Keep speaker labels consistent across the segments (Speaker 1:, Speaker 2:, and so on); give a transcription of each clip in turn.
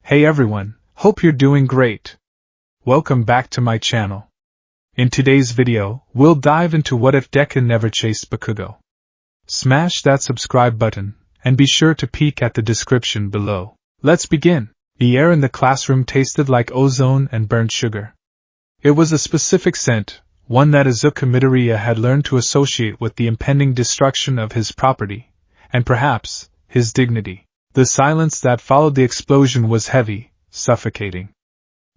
Speaker 1: Hey everyone, hope you're doing great. Welcome back to my channel. In today's video, we'll dive into what if Deku never chased Bakugo. Smash that subscribe button, and be sure to peek at the description below. Let's begin. The air in the classroom tasted like ozone and burnt sugar. It was a specific scent, one that Izuku Midoriya had learned to associate with the impending destruction of his property, and perhaps, his dignity. The silence that followed the explosion was heavy, suffocating.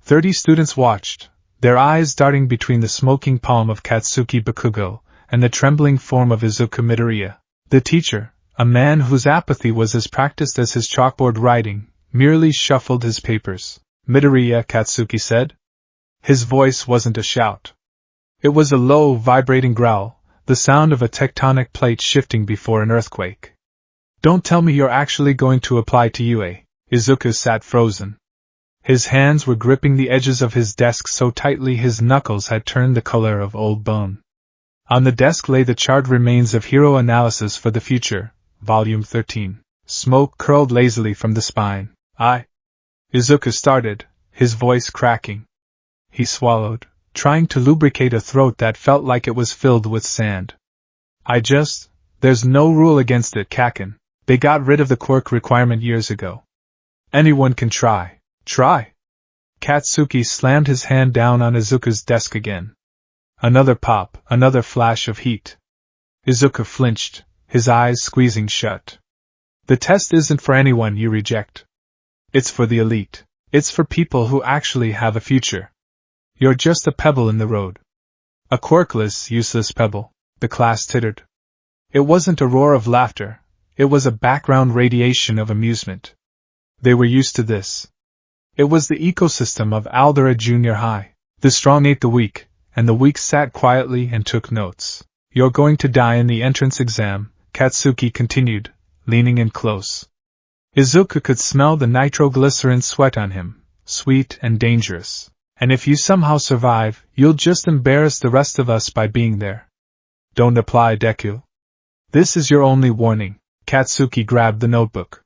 Speaker 1: 30 students watched, their eyes darting between the smoking palm of Katsuki Bakugo and the trembling form of Izuku Midoriya. The teacher, a man whose apathy was as practiced as his chalkboard writing, merely shuffled his papers. "Midoriya," Katsuki said. His voice wasn't a shout. It was a low, vibrating growl, the sound of a tectonic plate shifting before an earthquake. "Don't tell me you're actually going to apply to UA." Izuku sat frozen. His hands were gripping the edges of his desk so tightly his knuckles had turned the color of old bone. On the desk lay the charred remains of Hero Analysis for the Future, Volume 13. Smoke curled lazily from the spine. Izuku started, his voice cracking. He swallowed, trying to lubricate a throat that felt like it was filled with sand. There's no rule against it, Kaken. They got rid of the quirk requirement years ago. Anyone can try. Try? Katsuki slammed his hand down on Izuku's desk again. Another pop, another flash of heat. Izuku flinched, his eyes squeezing shut. The test isn't for anyone you reject. It's for the elite. It's for people who actually have a future. You're just a pebble in the road. A quirkless, useless pebble. The class tittered. It wasn't a roar of laughter. It was a background radiation of amusement. They were used to this. It was the ecosystem of Aldera Junior High. The strong ate the weak, and the weak sat quietly and took notes. "You're going to die in the entrance exam," Katsuki continued, leaning in close. Izuku could smell the nitroglycerin sweat on him, sweet and dangerous. "And if you somehow survive, you'll just embarrass the rest of us by being there. Don't apply, Deku. This is your only warning." Katsuki grabbed the notebook.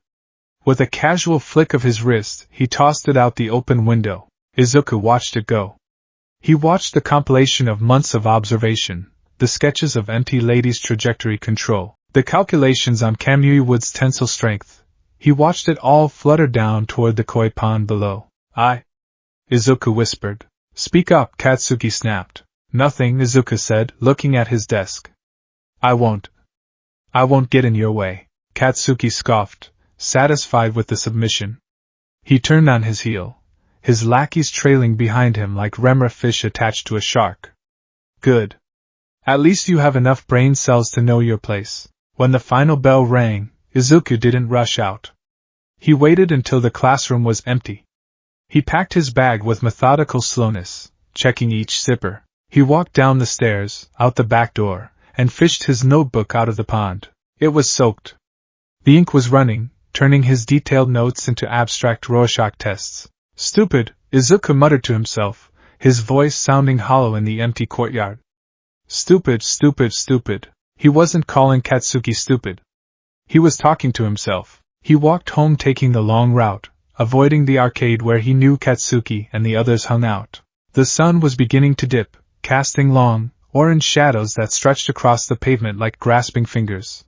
Speaker 1: With a casual flick of his wrist, he tossed it out the open window. Izuku watched it go. He watched the compilation of months of observation, the sketches of empty Lady's trajectory control, the calculations on Kamui Wood's tensile strength. He watched it all flutter down toward the koi pond below. Izuku whispered. "Speak up," Katsuki snapped. "Nothing," Izuku said, looking at his desk. I won't get in your way." Katsuki scoffed, satisfied with the submission. He turned on his heel, his lackeys trailing behind him like remora fish attached to a shark. "Good. At least you have enough brain cells to know your place." When the final bell rang, Izuku didn't rush out. He waited until the classroom was empty. He packed his bag with methodical slowness, checking each zipper. He walked down the stairs, out the back door, and fished his notebook out of the pond. It was soaked. The ink was running, turning his detailed notes into abstract Rorschach tests. "Stupid," Izuku muttered to himself, his voice sounding hollow in the empty courtyard. "Stupid, stupid, stupid." He wasn't calling Katsuki stupid. He was talking to himself. He walked home taking the long route, avoiding the arcade where he knew Katsuki and the others hung out. The sun was beginning to dip, casting long, orange shadows that stretched across the pavement like grasping fingers.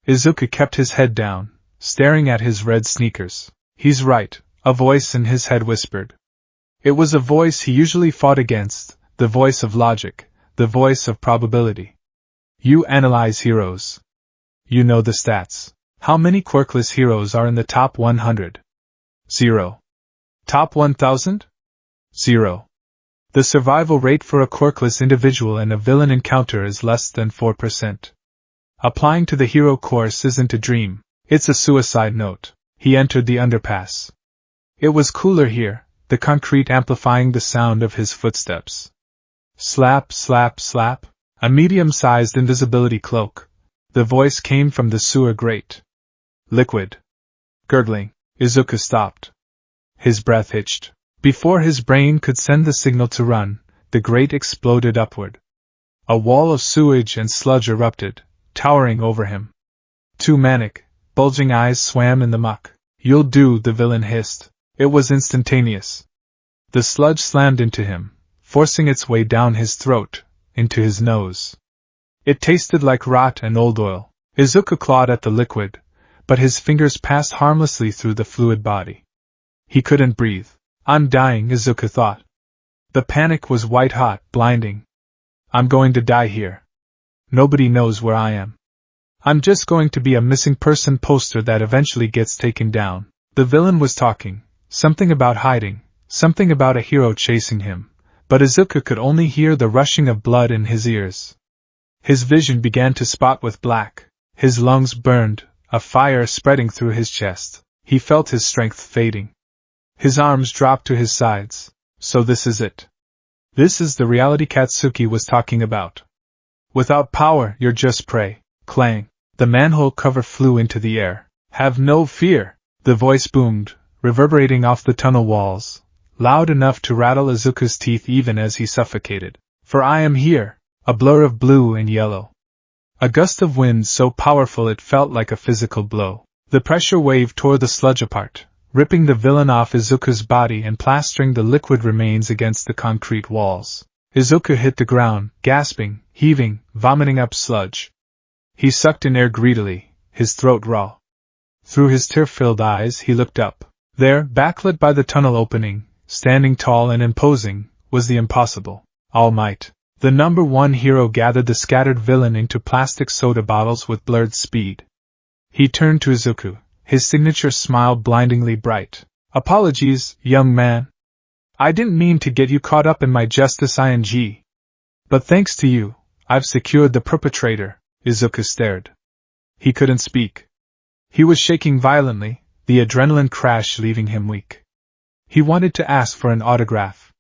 Speaker 1: Izuku kept his head down, staring at his red sneakers. "He's right," a voice in his head whispered. It was a voice he usually fought against, the voice of logic, the voice of probability. "You analyze heroes. You know the stats. How many quirkless heroes are in the top 100? 0. Top 1000? 0. The survival rate for a quirkless individual in a villain encounter is less than 4%. Applying to the hero course isn't a dream, it's a suicide note." He entered the underpass. It was cooler here, the concrete amplifying the sound of his footsteps. Slap, slap, slap. A medium-sized invisibility cloak. The voice came from the sewer grate. "Liquid." Gurgling. Izuku stopped. His breath hitched. Before his brain could send the signal to run, the grate exploded upward. A wall of sewage and sludge erupted, towering over him. Two manic, bulging eyes swam in the muck. "You'll do," the villain hissed. It was instantaneous. The sludge slammed into him, forcing its way down his throat, into his nose. It tasted like rot and old oil. Izuku clawed at the liquid, but his fingers passed harmlessly through the fluid body. He couldn't breathe. I'm dying, Izuku thought. The panic was white-hot, blinding. I'm going to die here. Nobody knows where I am. I'm just going to be a missing person poster that eventually gets taken down. The villain was talking, something about hiding, something about a hero chasing him, but Izuku could only hear the rushing of blood in his ears. His vision began to spot with black. His lungs burned, a fire spreading through his chest. He felt his strength fading. His arms dropped to his sides. So this is it. This is the reality Katsuki was talking about. Without power, you're just prey. Clang. The manhole cover flew into the air. Have no fear, the voice boomed, reverberating off the tunnel walls, loud enough to rattle Izuku's teeth even as he suffocated. For I am here, a blur of blue and yellow. A gust of wind so powerful it felt like a physical blow. The pressure wave tore the sludge apart, ripping the villain off Izuku's body and plastering the liquid remains against the concrete walls. Izuku hit the ground, gasping, heaving, vomiting up sludge. He sucked in air greedily, his throat raw. Through his tear-filled eyes he looked up. There, backlit by the tunnel opening, standing tall and imposing, was the impossible All Might. The number one hero gathered the scattered villain into plastic soda bottles with blurred speed. He turned to Izuku, his signature smile blindingly bright. Apologies, young man. I didn't mean to get you caught up in my justice ing. But thanks to you, I've secured the perpetrator. Izuku stared. He couldn't speak. He was shaking violently, the adrenaline crash leaving him weak. He wanted to ask for an autograph.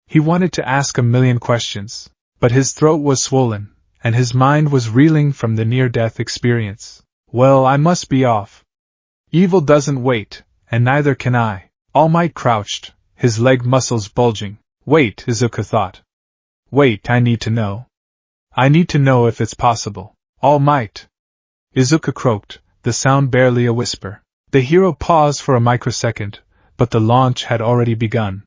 Speaker 1: He wanted to ask a million questions, but his throat was swollen, and his mind was reeling from the near-death experience. Well, I must be off. Evil doesn't wait, and neither can I. All Might crouched, his leg muscles bulging. Wait, Izuku thought. Wait, I need to know. I need to know if it's possible. All Might. Izuku croaked, the sound barely a whisper. The hero paused for a microsecond, but the launch had already begun.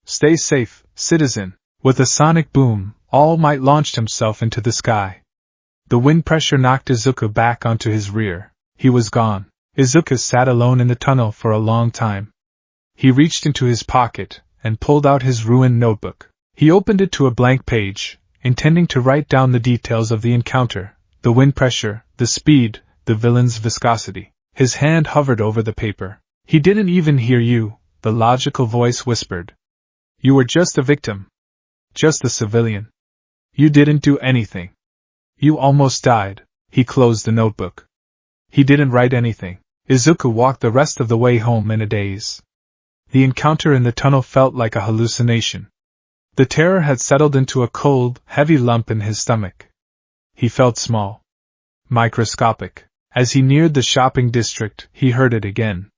Speaker 1: Stay safe, citizen. With a sonic boom, All Might launched himself into the sky. The wind pressure knocked Izuku back onto his rear. He was gone. Izuku sat alone in the tunnel for a long time. He reached into his pocket and pulled out his ruined notebook. He opened it to a blank page, intending to write down the details of the encounter. The wind pressure, the speed, the villain's viscosity. His hand hovered over the paper. He didn't even hear you, the logical voice whispered. You were just a victim. Just a civilian. You didn't do anything. You almost died. He closed the notebook. He didn't write anything. Izuku walked the rest of the way home in a daze. The encounter in the tunnel felt like a hallucination. The terror had settled into a cold, heavy lump in his stomach. He felt small. Microscopic. As he neared the shopping district, he heard it again.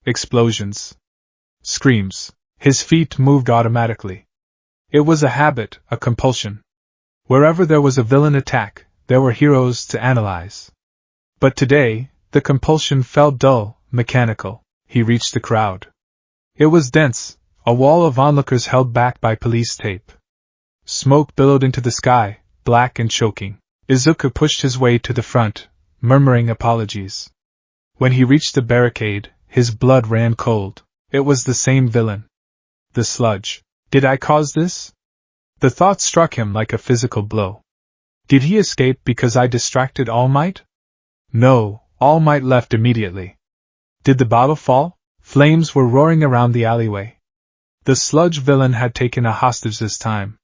Speaker 1: Explosions. Screams. His feet moved automatically. It was a habit, a compulsion. Wherever there was a villain attack, there were heroes to analyze. But today, the compulsion felt dull, mechanical. He reached the crowd. It was dense, a wall of onlookers held back by police tape. Smoke billowed into the sky, black and choking. Izuku pushed his way to the front, murmuring apologies. When he reached the barricade, his blood ran cold. It was the same villain. The sludge. Did I cause this? The thought struck him like a physical blow. Did he escape because I distracted All Might? No, All Might left immediately. Did the bottle fall? Flames were roaring around the alleyway. The sludge villain had taken a hostage this time.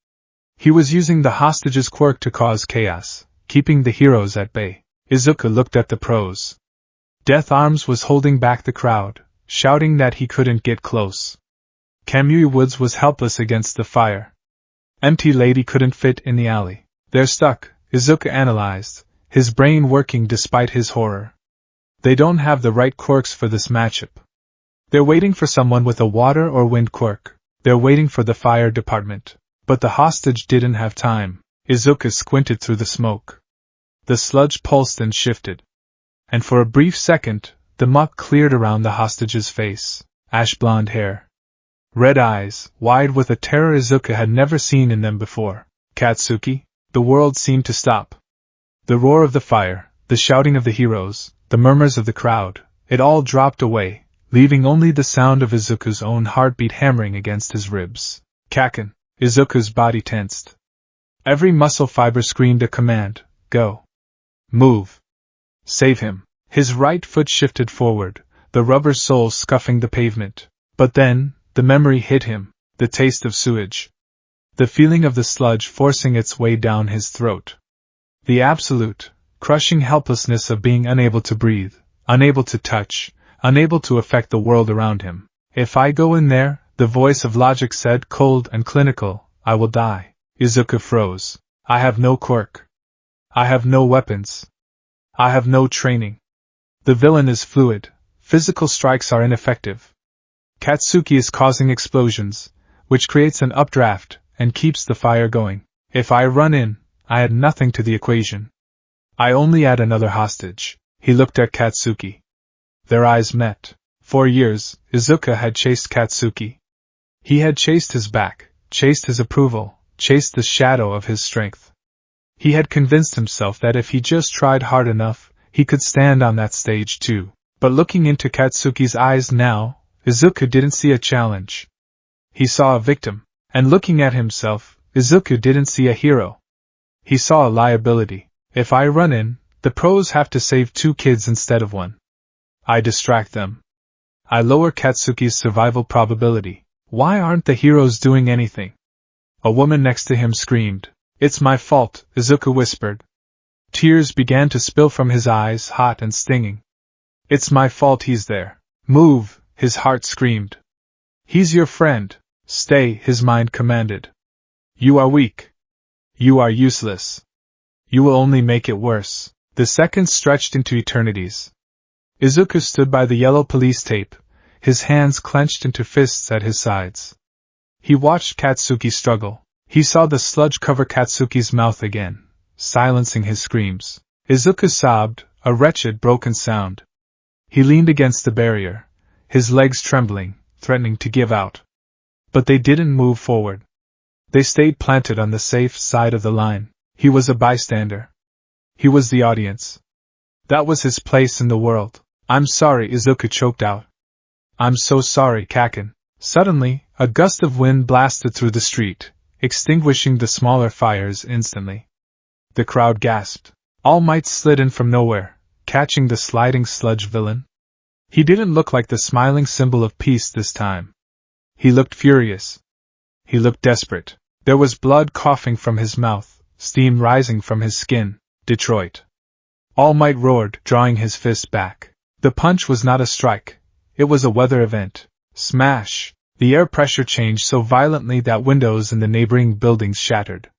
Speaker 1: He was using the hostage's quirk to cause chaos, keeping the heroes at bay. Izuku looked at the pros. Death Arms was holding back the crowd, shouting that he couldn't get close. Kamui Woods was helpless against the fire. Empty Lady couldn't fit in the alley. They're stuck, Izuku analyzed, his brain working despite his horror. They don't have the right quirks for this matchup. They're waiting for someone with a water or wind quirk. They're waiting for the fire department. But the hostage didn't have time. Izuku squinted through the smoke. The sludge pulsed and shifted. And for a brief second, the muck cleared around the hostage's face. ash-blonde hair. Red eyes, wide with a terror Izuku had never seen in them before. Katsuki? The world seemed to stop. The roar of the fire, the shouting of the heroes, the murmurs of the crowd, it all dropped away, leaving only the sound of Izuku's own heartbeat hammering against his ribs. Kaken! Izuku's body tensed. Every muscle fiber screamed a command. Go. Move. Save him. His right foot shifted forward, the rubber sole scuffing the pavement. But then, the memory hit him, the taste of sewage. The feeling of the sludge forcing its way down his throat. The absolute, crushing helplessness of being unable to breathe, unable to touch, unable to affect the world around him. If I go in there, the voice of logic said, cold and clinical, I will die. Izuku froze. I have no quirk. I have no weapons. I have no training. The villain is fluid. Physical strikes are ineffective. Katsuki is causing explosions, which creates an updraft and keeps the fire going. If I run in, I add nothing to the equation. I only add another hostage. He looked at Katsuki. Their eyes met. For years, Izuku had chased Katsuki. He had chased his back, chased his approval, chased the shadow of his strength. He had convinced himself that if he just tried hard enough, he could stand on that stage too. But looking into Katsuki's eyes now, Izuku didn't see a challenge. He saw a victim, and looking at himself, Izuku didn't see a hero. He saw a liability. If I run in, the pros have to save 2 kids instead of 1. I distract them. I lower Katsuki's survival probability. Why aren't the heroes doing anything? A woman next to him screamed. It's my fault, Izuku whispered. Tears began to spill from his eyes, hot and stinging. It's my fault he's there. Move, his heart screamed. He's your friend. Stay, his mind commanded. You are weak. You are useless. You will only make it worse. The seconds stretched into eternities. Izuku stood by the yellow police tape, his hands clenched into fists at his sides. He watched Katsuki struggle. He saw the sludge cover Katsuki's mouth again, silencing his screams. Izuku sobbed, a wretched broken sound. He leaned against the barrier, his legs trembling, threatening to give out. But they didn't move forward. They stayed planted on the safe side of the line. He was a bystander. He was the audience. That was his place in the world. I'm sorry, Izuku choked out. I'm so sorry, Kaken. Suddenly, a gust of wind blasted through the street, extinguishing the smaller fires instantly. The crowd gasped. All Might slid in from nowhere, catching the sliding sludge villain. He didn't look like the smiling symbol of peace this time. He looked furious. He looked desperate. There was blood coughing from his mouth, steam rising from his skin. Detroit. All Might roared, drawing his fist back. The punch was not a strike. It was a weather event. Smash! The air pressure changed so violently that windows in the neighboring buildings shattered.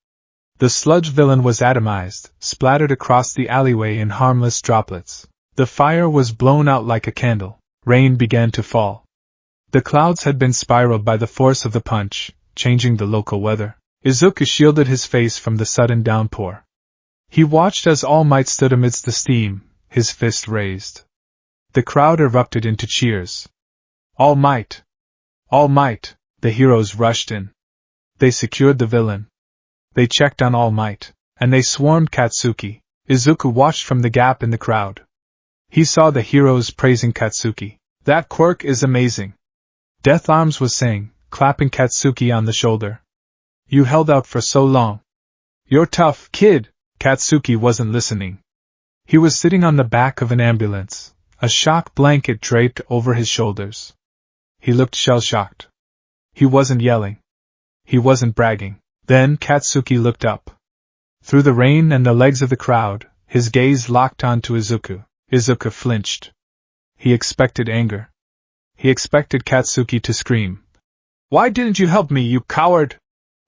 Speaker 1: The sludge villain was atomized, splattered across the alleyway in harmless droplets. The fire was blown out like a candle. Rain began to fall. The clouds had been spiraled by the force of the punch, changing the local weather. Izuku shielded his face from the sudden downpour. He watched as All Might stood amidst the steam, his fist raised. The crowd erupted into cheers. All Might! All Might! The heroes rushed in. They secured the villain. They checked on All Might, and they swarmed Katsuki. Izuku watched from the gap in the crowd. He saw the heroes praising Katsuki. That quirk is amazing. Death Arms was saying, clapping Katsuki on the shoulder. You held out for so long. You're tough, kid. Katsuki wasn't listening. He was sitting on the back of an ambulance, a shock blanket draped over his shoulders. He looked shell-shocked. He wasn't yelling. He wasn't bragging. Then Katsuki looked up. Through the rain and the legs of the crowd, his gaze locked onto Izuku. Izuku flinched. He expected anger. He expected Katsuki to scream. Why didn't you help me, you coward?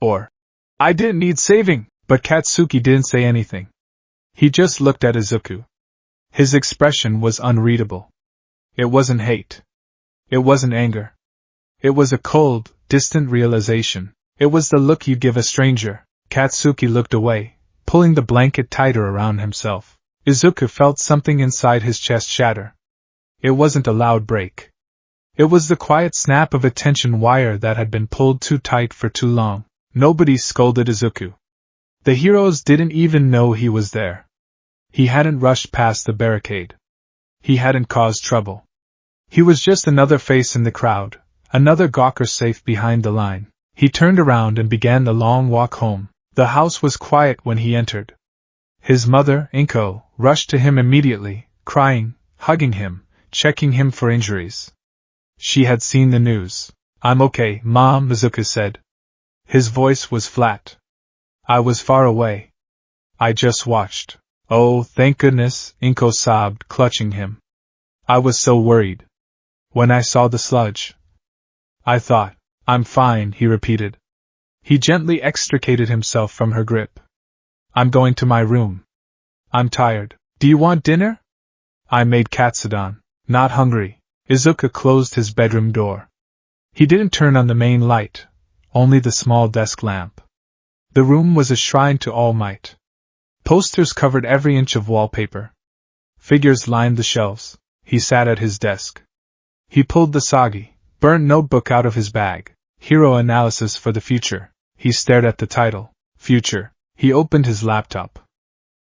Speaker 1: Or, I didn't need saving. But Katsuki didn't say anything. He just looked at Izuku. His expression was unreadable. It wasn't hate. It wasn't anger. It was a cold, distant realization. It was the look you'd give a stranger. Katsuki looked away, pulling the blanket tighter around himself. Izuku felt something inside his chest shatter. It wasn't a loud break. It was the quiet snap of a tension wire that had been pulled too tight for too long. Nobody scolded Izuku. The heroes didn't even know he was there. He hadn't rushed past the barricade. He hadn't caused trouble. He was just another face in the crowd, another gawker safe behind the line. He turned around and began the long walk home. The house was quiet when he entered. His mother, Inko, rushed to him immediately, crying, hugging him, checking him for injuries. She had seen the news. "I'm okay, Mom," Izuku said. His voice was flat. "I was far away. I just watched." "Oh, thank goodness," Inko sobbed, clutching him. "I was so worried. When I saw the sludge, I thought." "I'm fine," he repeated. He gently extricated himself from her grip. "I'm going to my room. I'm tired. Do you want dinner?" "I made katsudon. Not hungry." Izuku closed his bedroom door. He didn't turn on the main light, only the small desk lamp. The room was a shrine to All Might. Posters covered every inch of wallpaper. Figures lined the shelves. He sat at his desk. He pulled the soggy, burnt notebook out of his bag. Hero Analysis for the Future. He stared at the title, Future. He opened his laptop.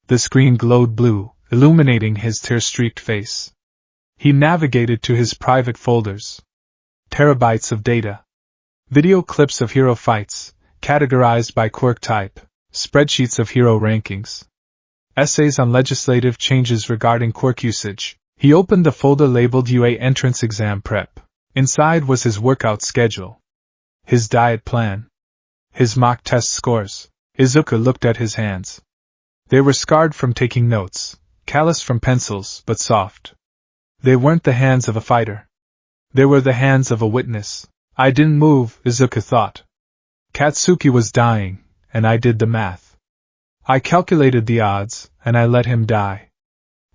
Speaker 1: The screen glowed blue, illuminating his tear-streaked face. He navigated to his private folders. Terabytes of data. Video clips of hero fights, categorized by quirk type. Spreadsheets of hero rankings. Essays on legislative changes regarding quirk usage. He opened the folder labeled UA Entrance Exam Prep. Inside was his workout schedule. His diet plan. His mock test scores. Izuku looked at his hands. They were scarred from taking notes, calloused from pencils, but soft. They weren't the hands of a fighter. They were the hands of a witness. I didn't move, Izuku thought. Katsuki was dying, and I did the math. I calculated the odds, and I let him die.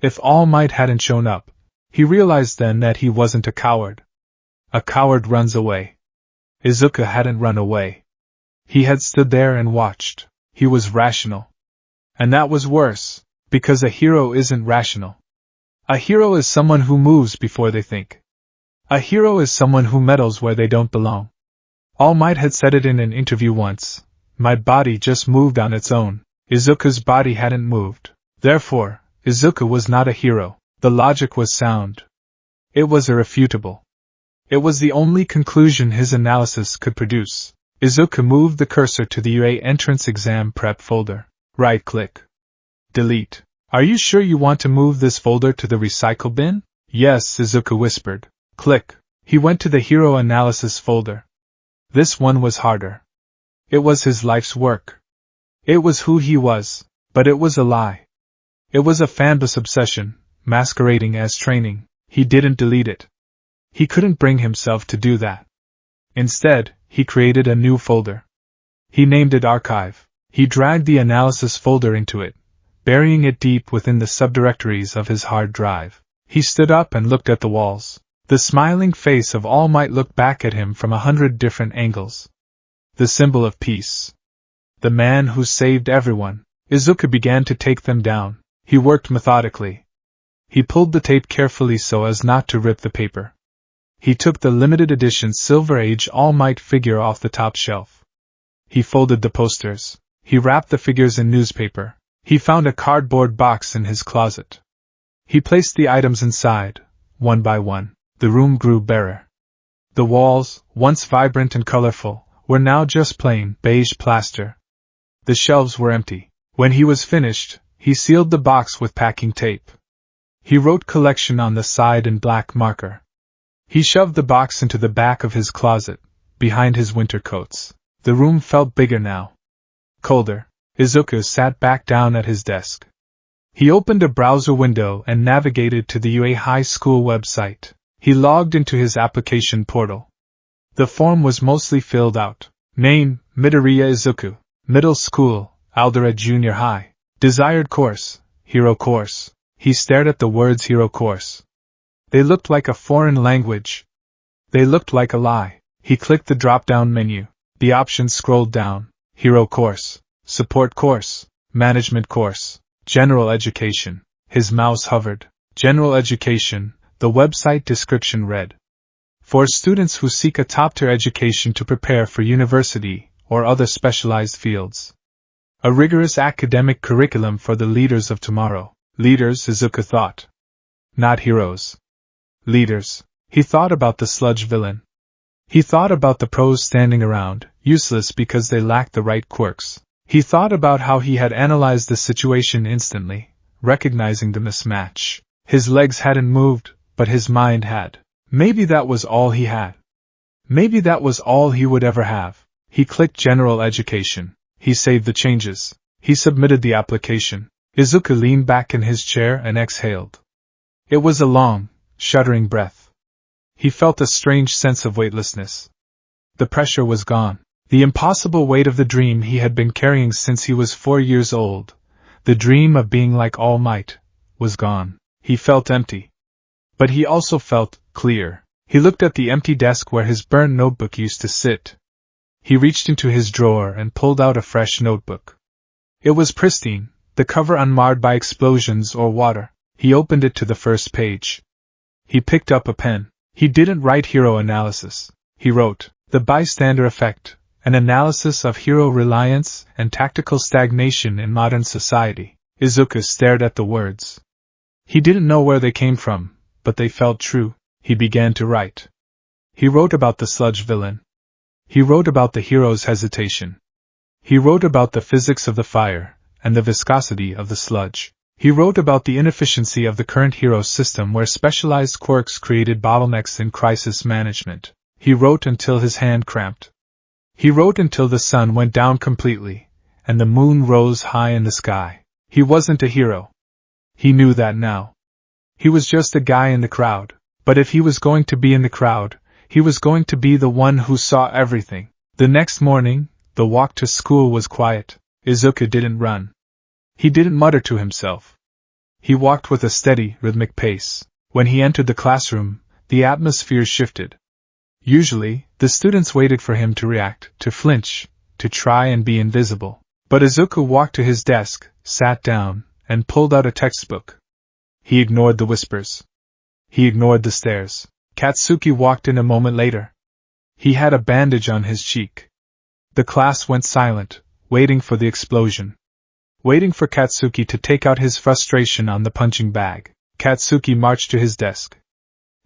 Speaker 1: If All Might hadn't shown up, he realized then that he wasn't a coward. A coward runs away. Izuku hadn't run away. He had stood there and watched. He was rational. And that was worse, because a hero isn't rational. A hero is someone who moves before they think. A hero is someone who meddles where they don't belong. All Might had said it in an interview once. My body just moved on its own. Izuku's body hadn't moved. Therefore, Izuku was not a hero. The logic was sound. It was irrefutable. It was the only conclusion his analysis could produce. Izuku moved the cursor to the UA Entrance Exam Prep folder. Right-click. Delete. Are you sure you want to move this folder to the recycle bin? Yes, Izuku whispered. Click. He went to the Hero Analysis folder. This one was harder. It was his life's work. It was who he was, but it was a lie. It was a fanbase obsession, masquerading as training. He didn't delete it. He couldn't bring himself to do that. Instead, he created a new folder. He named it Archive. He dragged the analysis folder into it, burying it deep within the subdirectories of his hard drive. He stood up and looked at the walls. The smiling face of All Might looked back at him from 100 different angles. The symbol of peace. The man who saved everyone. Izuku began to take them down. He worked methodically. He pulled the tape carefully so as not to rip the paper. He took the limited edition Silver Age All Might figure off the top shelf. He folded the posters. He wrapped the figures in newspaper. He found a cardboard box in his closet. He placed the items inside, one by one. The room grew barer. The walls, once vibrant and colorful, were now just plain beige plaster. The shelves were empty. When he was finished, he sealed the box with packing tape. He wrote collection on the side in black marker. He shoved the box into the back of his closet, behind his winter coats. The room felt bigger now. Colder. Izuku sat back down at his desk. He opened a browser window and navigated to the UA High School website. He logged into his application portal. The form was mostly filled out. Name, Midoriya Izuku. Middle School, Aldera Junior High. Desired course, Hero Course. He stared at the words Hero Course. They looked like a foreign language. They looked like a lie. He clicked the drop-down menu. The options scrolled down. Hero Course, Support Course, Management Course, General Education. His mouse hovered. General Education, the website description read. For students who seek a top-tier education to prepare for university or other specialized fields. A rigorous academic curriculum for the leaders of tomorrow. Leaders, Izuku thought. Not heroes. Leaders. He thought about the sludge villain. He thought about the pros standing around, useless because they lacked the right quirks. He thought about how he had analyzed the situation instantly, recognizing the mismatch. His legs hadn't moved, but his mind had. Maybe that was all he had. Maybe that was all he would ever have. He clicked general education. He saved the changes. He submitted the application. Izuku leaned back in his chair and exhaled. It was a long, shuddering breath. He felt a strange sense of weightlessness. The pressure was gone. The impossible weight of the dream he had been carrying since he was 4 years old, the dream of being like All Might, was gone. He felt empty. But he also felt clear. He looked at the empty desk where his burnt notebook used to sit. He reached into his drawer and pulled out a fresh notebook. It was pristine, the cover unmarred by explosions or water. He opened it to the first page. He picked up a pen. He didn't write hero analysis. He wrote, The Bystander Effect, an analysis of hero reliance and tactical stagnation in modern society. Izuku stared at the words. He didn't know where they came from, but they felt true. He began to write. He wrote about the sludge villain. He wrote about the hero's hesitation. He wrote about the physics of the fire and the viscosity of the sludge. He wrote about the inefficiency of the current hero system where specialized quirks created bottlenecks in crisis management. He wrote until his hand cramped. He wrote until the sun went down completely, and the moon rose high in the sky. He wasn't a hero. He knew that now. He was just a guy in the crowd, but if he was going to be in the crowd, he was going to be the one who saw everything. The next morning, the walk to school was quiet. Izuku didn't run. He didn't mutter to himself. He walked with a steady, rhythmic pace. When he entered the classroom, the atmosphere shifted. Usually, the students waited for him to react, to flinch, to try and be invisible. But Izuku walked to his desk, sat down, and pulled out a textbook. He ignored the whispers. He ignored the stares. Katsuki walked in a moment later. He had a bandage on his cheek. The class went silent, waiting for the explosion. Waiting for Katsuki to take out his frustration on the punching bag. Katsuki marched to his desk.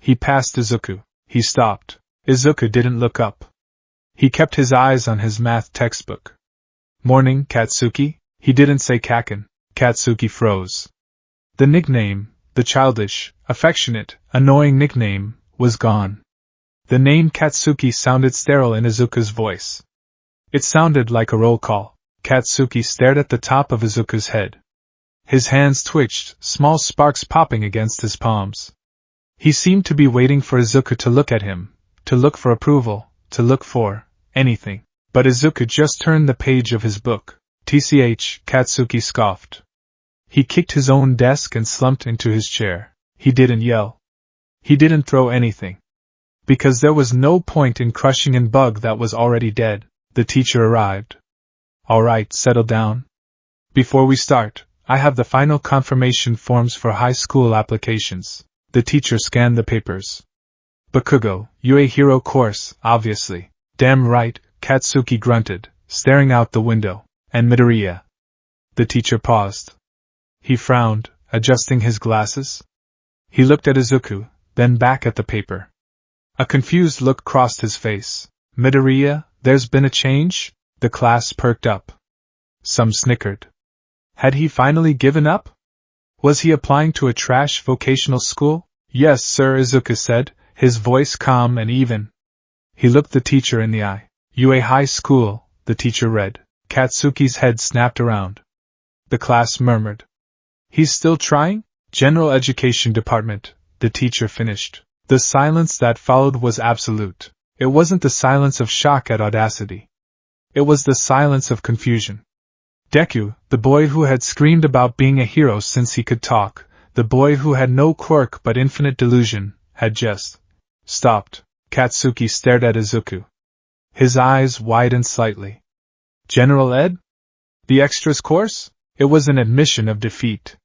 Speaker 1: He passed Izuku. He stopped. Izuku didn't look up. He kept his eyes on his math textbook. Morning, Katsuki? He didn't say Kaken. Katsuki froze. The nickname, the childish, affectionate, annoying nickname, was gone. The name Katsuki sounded sterile in Izuku's voice. It sounded like a roll call. Katsuki stared at the top of Izuku's head. His hands twitched, small sparks popping against his palms. He seemed to be waiting for Izuku to look at him, to look for approval, to look for anything. But Izuku just turned the page of his book. TCH, Katsuki scoffed. He kicked his own desk and slumped into his chair. He didn't yell. He didn't throw anything. Because there was no point in crushing a bug that was already dead. The teacher arrived. All right, settle down. Before we start, I have the final confirmation forms for high school applications. The teacher scanned the papers. Bakugo, UA Hero course, obviously. Damn right, Katsuki grunted, staring out the window. And Midoriya. The teacher paused. He frowned, adjusting his glasses. He looked at Izuku, then back at the paper. A confused look crossed his face. Midoriya, there's been a change? The class perked up. Some snickered. Had he finally given up? Was he applying to a trash vocational school? Yes, sir, Izuku said, his voice calm and even. He looked the teacher in the eye. UA High School, the teacher read. Katsuki's head snapped around. The class murmured. He's still trying? General Education Department, the teacher finished. The silence that followed was absolute. It wasn't the silence of shock at audacity. It was the silence of confusion. Deku, the boy who had screamed about being a hero since he could talk, the boy who had no quirk but infinite delusion, had just stopped. Katsuki stared at Izuku. His eyes widened slightly. General Ed? The extras course? It was an admission of defeat.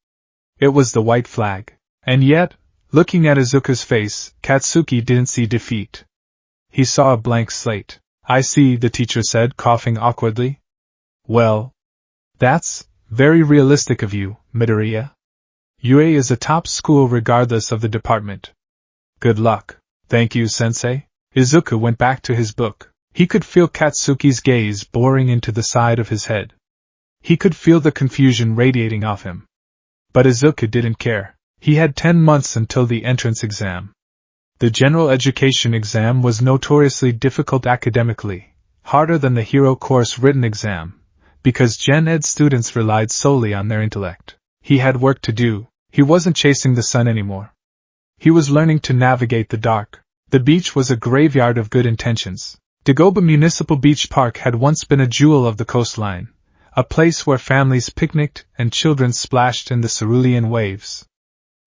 Speaker 1: It was the white flag. And yet, looking at Izuku's face, Katsuki didn't see defeat. He saw a blank slate. I see, the teacher said, coughing awkwardly. Well, that's very realistic of you, Midoriya. UA is a top school regardless of the department. Good luck. Thank you, sensei. Izuku went back to his book. He could feel Katsuki's gaze boring into the side of his head. He could feel the confusion radiating off him. But Izuku didn't care. He had 10 months until the entrance exam. The general education exam was notoriously difficult academically, harder than the hero course written exam, because Gen Ed students relied solely on their intellect. He had work to do. He wasn't chasing the sun anymore. He was learning to navigate the dark. The beach was a graveyard of good intentions. Dagoba Municipal Beach Park had once been a jewel of the coastline, a place where families picnicked and children splashed in the cerulean waves.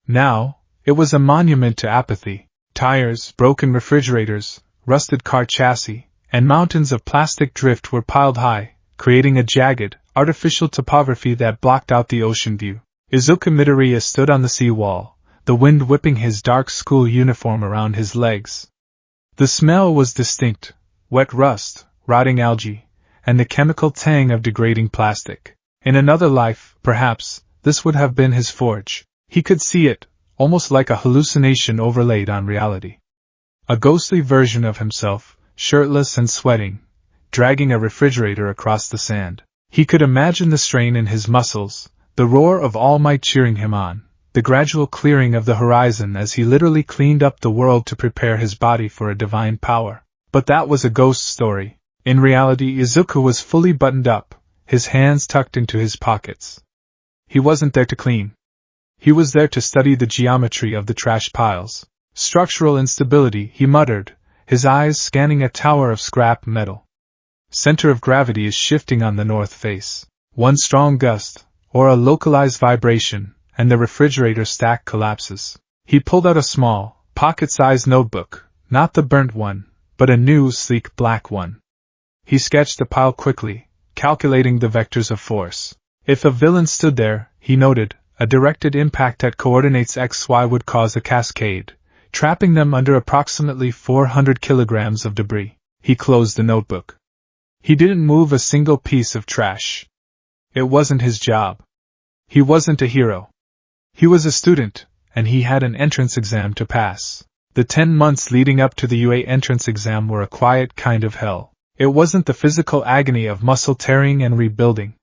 Speaker 1: Now, it was a monument to apathy. Tires, broken refrigerators, rusted car chassis, and mountains of plastic drift were piled high, creating a jagged, artificial topography that blocked out the ocean view. Izuku Midoriya stood on the seawall, the wind whipping his dark school uniform around his legs. The smell was distinct: wet rust, rotting algae, and the chemical tang of degrading plastic. In another life, perhaps, this would have been his forge. He could see it, almost like a hallucination overlaid on reality. A ghostly version of himself, shirtless and sweating, dragging a refrigerator across the sand. He could imagine the strain in his muscles, the roar of All Might cheering him on, the gradual clearing of the horizon as he literally cleaned up the world to prepare his body for a divine power. But that was a ghost story. In reality, Izuku was fully buttoned up, his hands tucked into his pockets. He wasn't there to clean. He was there to study the geometry of the trash piles. Structural instability, he muttered, his eyes scanning a tower of scrap metal. Center of gravity is shifting on the north face. One strong gust, or a localized vibration, and the refrigerator stack collapses. He pulled out a small, pocket-sized notebook, not the burnt one, but a new, sleek black one. He sketched the pile quickly, calculating the vectors of force. If a villain stood there, he noted, a directed impact at coordinates XY would cause a cascade, trapping them under approximately 400 kilograms of debris. He closed the notebook. He didn't move a single piece of trash. It wasn't his job. He wasn't a hero. He was a student, and he had an entrance exam to pass. The 10 months leading up to the UA entrance exam were a quiet kind of hell. It wasn't the physical agony of muscle tearing and rebuilding.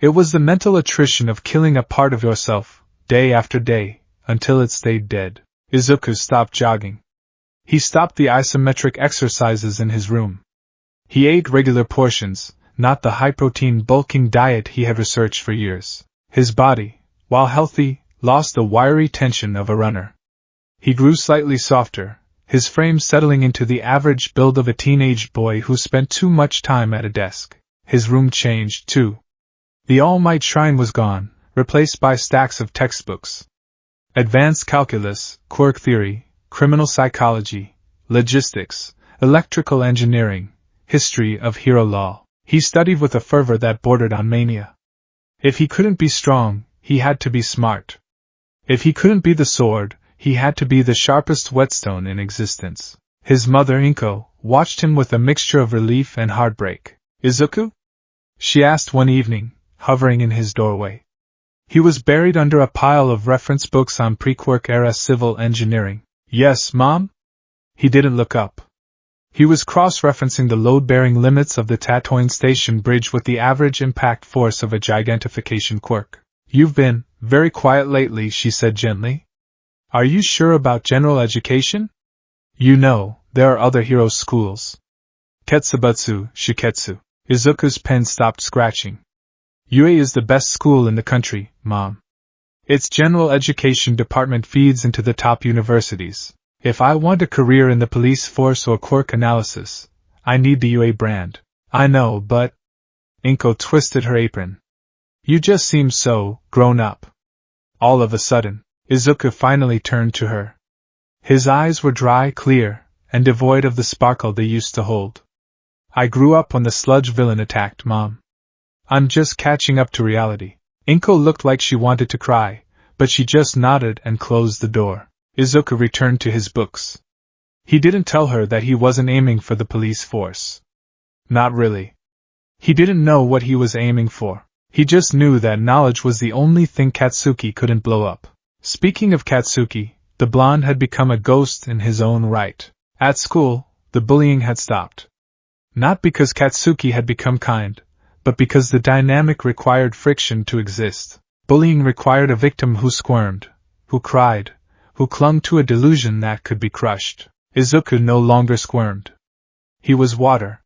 Speaker 1: It was the mental attrition of killing a part of yourself, day after day, until it stayed dead. Izuku stopped jogging. He stopped the isometric exercises in his room. He ate regular portions, not the high-protein bulking diet he had researched for years. His body, while healthy, lost the wiry tension of a runner. He grew slightly softer, his frame settling into the average build of a teenage boy who spent too much time at a desk. His room changed, too. The All Might Shrine was gone, replaced by stacks of textbooks. Advanced calculus, quark theory, criminal psychology, logistics, electrical engineering, history of hero law. He studied with a fervor that bordered on mania. If he couldn't be strong, he had to be smart. If he couldn't be the sword, he had to be the sharpest whetstone in existence. His mother, Inko, watched him with a mixture of relief and heartbreak. Izuku? She asked one evening, hovering in his doorway. He was buried under a pile of reference books on pre-quark-era civil engineering. Yes, Mom? He didn't look up. He was cross-referencing the load-bearing limits of the Tatooine Station Bridge with the average impact force of a gigantophication quirk. You've been very quiet lately, she said gently. Are you sure about general education? You know, there are other hero schools. Ketsubutsu, Shiketsu. Izuku's pen stopped scratching. UA is the best school in the country, Mom. Its general education department feeds into the top universities. If I want a career in the police force or quirk analysis, I need the UA brand. I know, but... Inko twisted her apron. You just seem so grown up. All of a sudden, Izuku finally turned to her. His eyes were dry, clear, and devoid of the sparkle they used to hold. I grew up when the sludge villain attacked, Mom. I'm just catching up to reality. Inko looked like she wanted to cry, but she just nodded and closed the door. Izuku returned to his books. He didn't tell her that he wasn't aiming for the police force. Not really. He didn't know what he was aiming for. He just knew that knowledge was the only thing Katsuki couldn't blow up. Speaking of Katsuki, the blonde had become a ghost in his own right. At school, the bullying had stopped. Not because Katsuki had become kind, but because the dynamic required friction to exist. Bullying required a victim who squirmed, who cried, who clung to a delusion that could be crushed. Izuku no longer squirmed. He was water.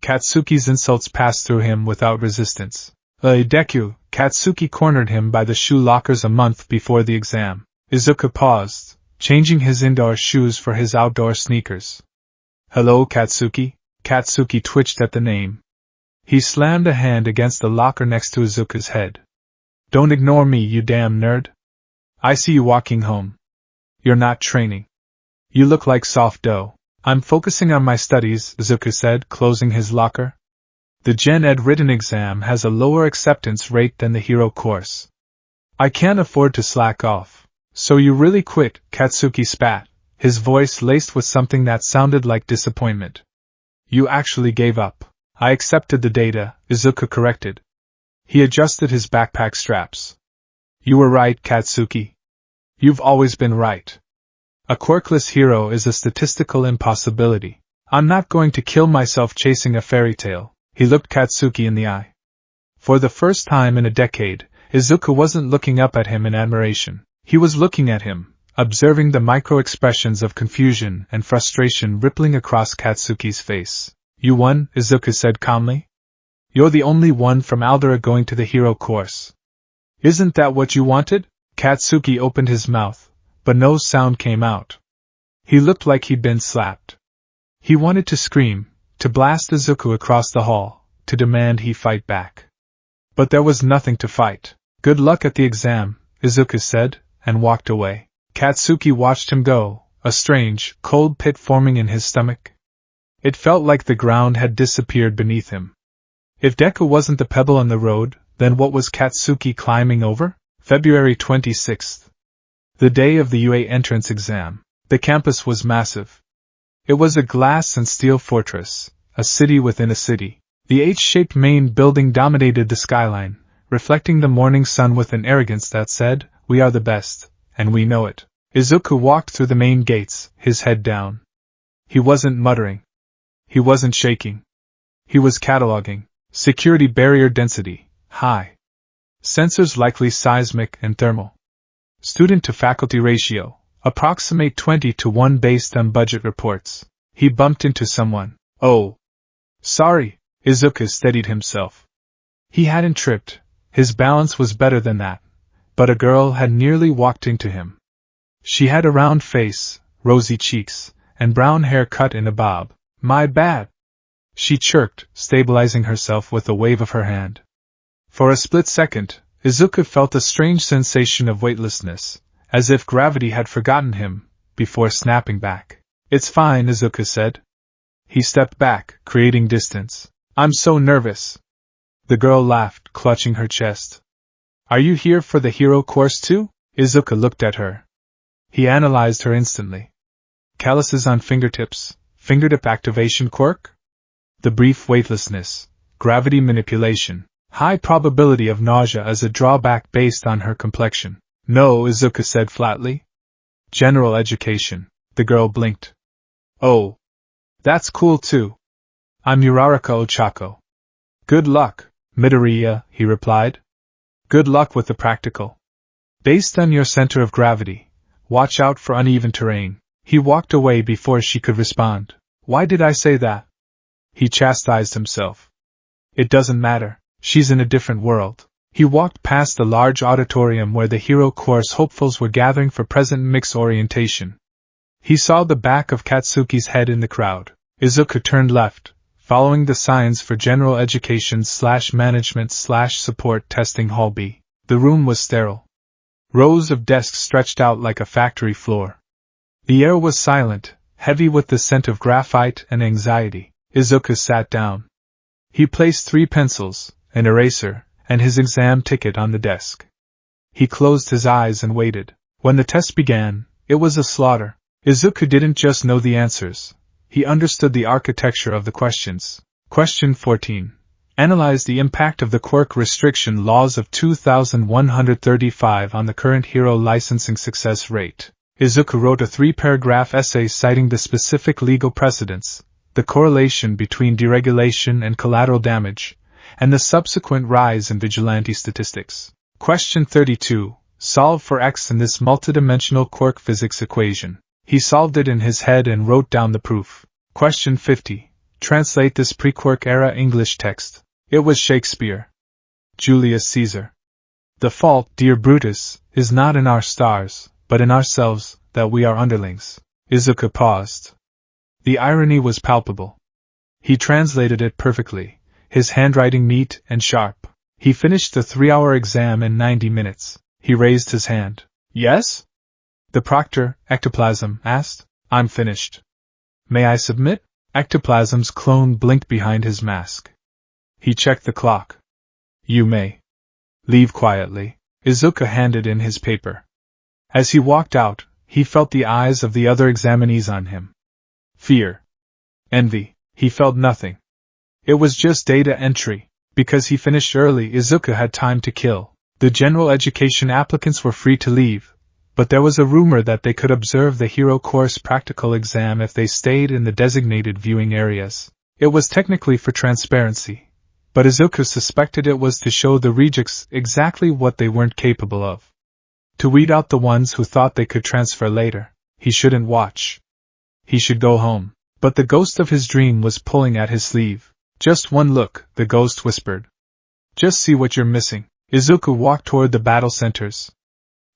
Speaker 1: Katsuki's insults passed through him without resistance. Deku, Katsuki cornered him by the shoe lockers a month before the exam. Izuku paused, changing his indoor shoes for his outdoor sneakers. Hello, Katsuki? Katsuki twitched at the name. He slammed a hand against the locker next to Izuku's head. Don't ignore me, you damn nerd. I see you walking home. You're not training. You look like soft dough. I'm focusing on my studies, Izuku said, closing his locker. The Gen Ed written exam has a lower acceptance rate than the hero course. I can't afford to slack off. So you really quit, Katsuki spat, his voice laced with something that sounded like disappointment. You actually gave up. I accepted the data, Izuku corrected. He adjusted his backpack straps. You were right, Katsuki. You've always been right. A quirkless hero is a statistical impossibility. I'm not going to kill myself chasing a fairy tale. He looked Katsuki in the eye. For the first time in a decade, Izuku wasn't looking up at him in admiration. He was looking at him, observing the micro-expressions of confusion and frustration rippling across Katsuki's face. You won, Izuku said calmly. You're the only one from Aldera going to the hero course. Isn't that what you wanted? Katsuki opened his mouth, but no sound came out. He looked like he'd been slapped. He wanted to scream, to blast Izuku across the hall, to demand he fight back. But there was nothing to fight. Good luck at the exam, Izuku said, and walked away. Katsuki watched him go, a strange, cold pit forming in his stomach. It felt like the ground had disappeared beneath him. If Deku wasn't the pebble on the road, then what was Katsuki climbing over? February 26th. The day of the UA entrance exam. The campus was massive. It was a glass and steel fortress, a city within a city. The H-shaped main building dominated the skyline, reflecting the morning sun with an arrogance that said, "We are the best, and we know it." Izuku walked through the main gates, his head down. He wasn't muttering. He wasn't shaking. He was cataloging. Security barrier density, high. Sensors likely seismic and thermal. Student to faculty ratio, approximate 20:1 based on budget reports. He bumped into someone. Oh. Sorry, Izuku steadied himself. He hadn't tripped, his balance was better than that, but a girl had nearly walked into him. She had a round face, rosy cheeks, and brown hair cut in a bob. My bad. She chirked, stabilizing herself with a wave of her hand. For a split second, Izuku felt a strange sensation of weightlessness, as if gravity had forgotten him, before snapping back. It's fine, Izuku said. He stepped back, creating distance. I'm so nervous. The girl laughed, clutching her chest. Are you here for the hero course too? Izuku looked at her. He analyzed her instantly. Calluses on fingertips, fingertip activation quirk? The brief weightlessness, gravity manipulation, high probability of nausea as a drawback based on her complexion. No, Izuku said flatly. General education. The girl blinked. Oh. That's cool too. I'm Uraraka Ochako. Good luck, Midoriya, he replied. Good luck with the practical. Based on your center of gravity, watch out for uneven terrain. He walked away before she could respond. Why did I say that? He chastised himself. It doesn't matter, she's in a different world. He walked past the large auditorium where the hero course hopefuls were gathering for present mix orientation. He saw the back of Katsuki's head in the crowd. Izuku turned left, following the signs for General Education/Management/Support Testing Hall B. The room was sterile. Rows of desks stretched out like a factory floor. The air was silent, heavy with the scent of graphite and anxiety. Izuku sat down. He placed 3 pencils, an eraser, and his exam ticket on the desk. He closed his eyes and waited. When the test began, it was a slaughter. Izuku didn't just know the answers, he understood the architecture of the questions. Question 14. Analyze the impact of the quirk restriction laws of 2135 on the current hero licensing success rate. Izuku wrote a 3-paragraph essay citing the specific legal precedents, the correlation between deregulation and collateral damage, and the subsequent rise in vigilante statistics. Question 32. Solve for X in this multidimensional quirk physics equation. He solved it in his head and wrote down the proof. Question 50. Translate this pre-quirk era English text. It was Shakespeare. Julius Caesar. The fault, dear Brutus, is not in our stars, but in ourselves, that we are underlings. Izuku paused. The irony was palpable. He translated it perfectly, his handwriting neat and sharp. He finished the 3-hour exam in 90 minutes. He raised his hand. Yes? The proctor, Ectoplasm, asked. I'm finished. May I submit? Ectoplasm's clone blinked behind his mask. He checked the clock. You may. Leave quietly. Izuku handed in his paper. As he walked out, he felt the eyes of the other examinees on him. Fear. Envy. He felt nothing. It was just data entry. Because he finished early, Izuku had time to kill. The general education applicants were free to leave, but there was a rumor that they could observe the hero course practical exam if they stayed in the designated viewing areas. It was technically for transparency, but Izuku suspected it was to show the rejects exactly what they weren't capable of. To weed out the ones who thought they could transfer later. He shouldn't watch. He should go home. But the ghost of his dream was pulling at his sleeve. Just one look, the ghost whispered. Just see what you're missing. Izuku walked toward the battle centers.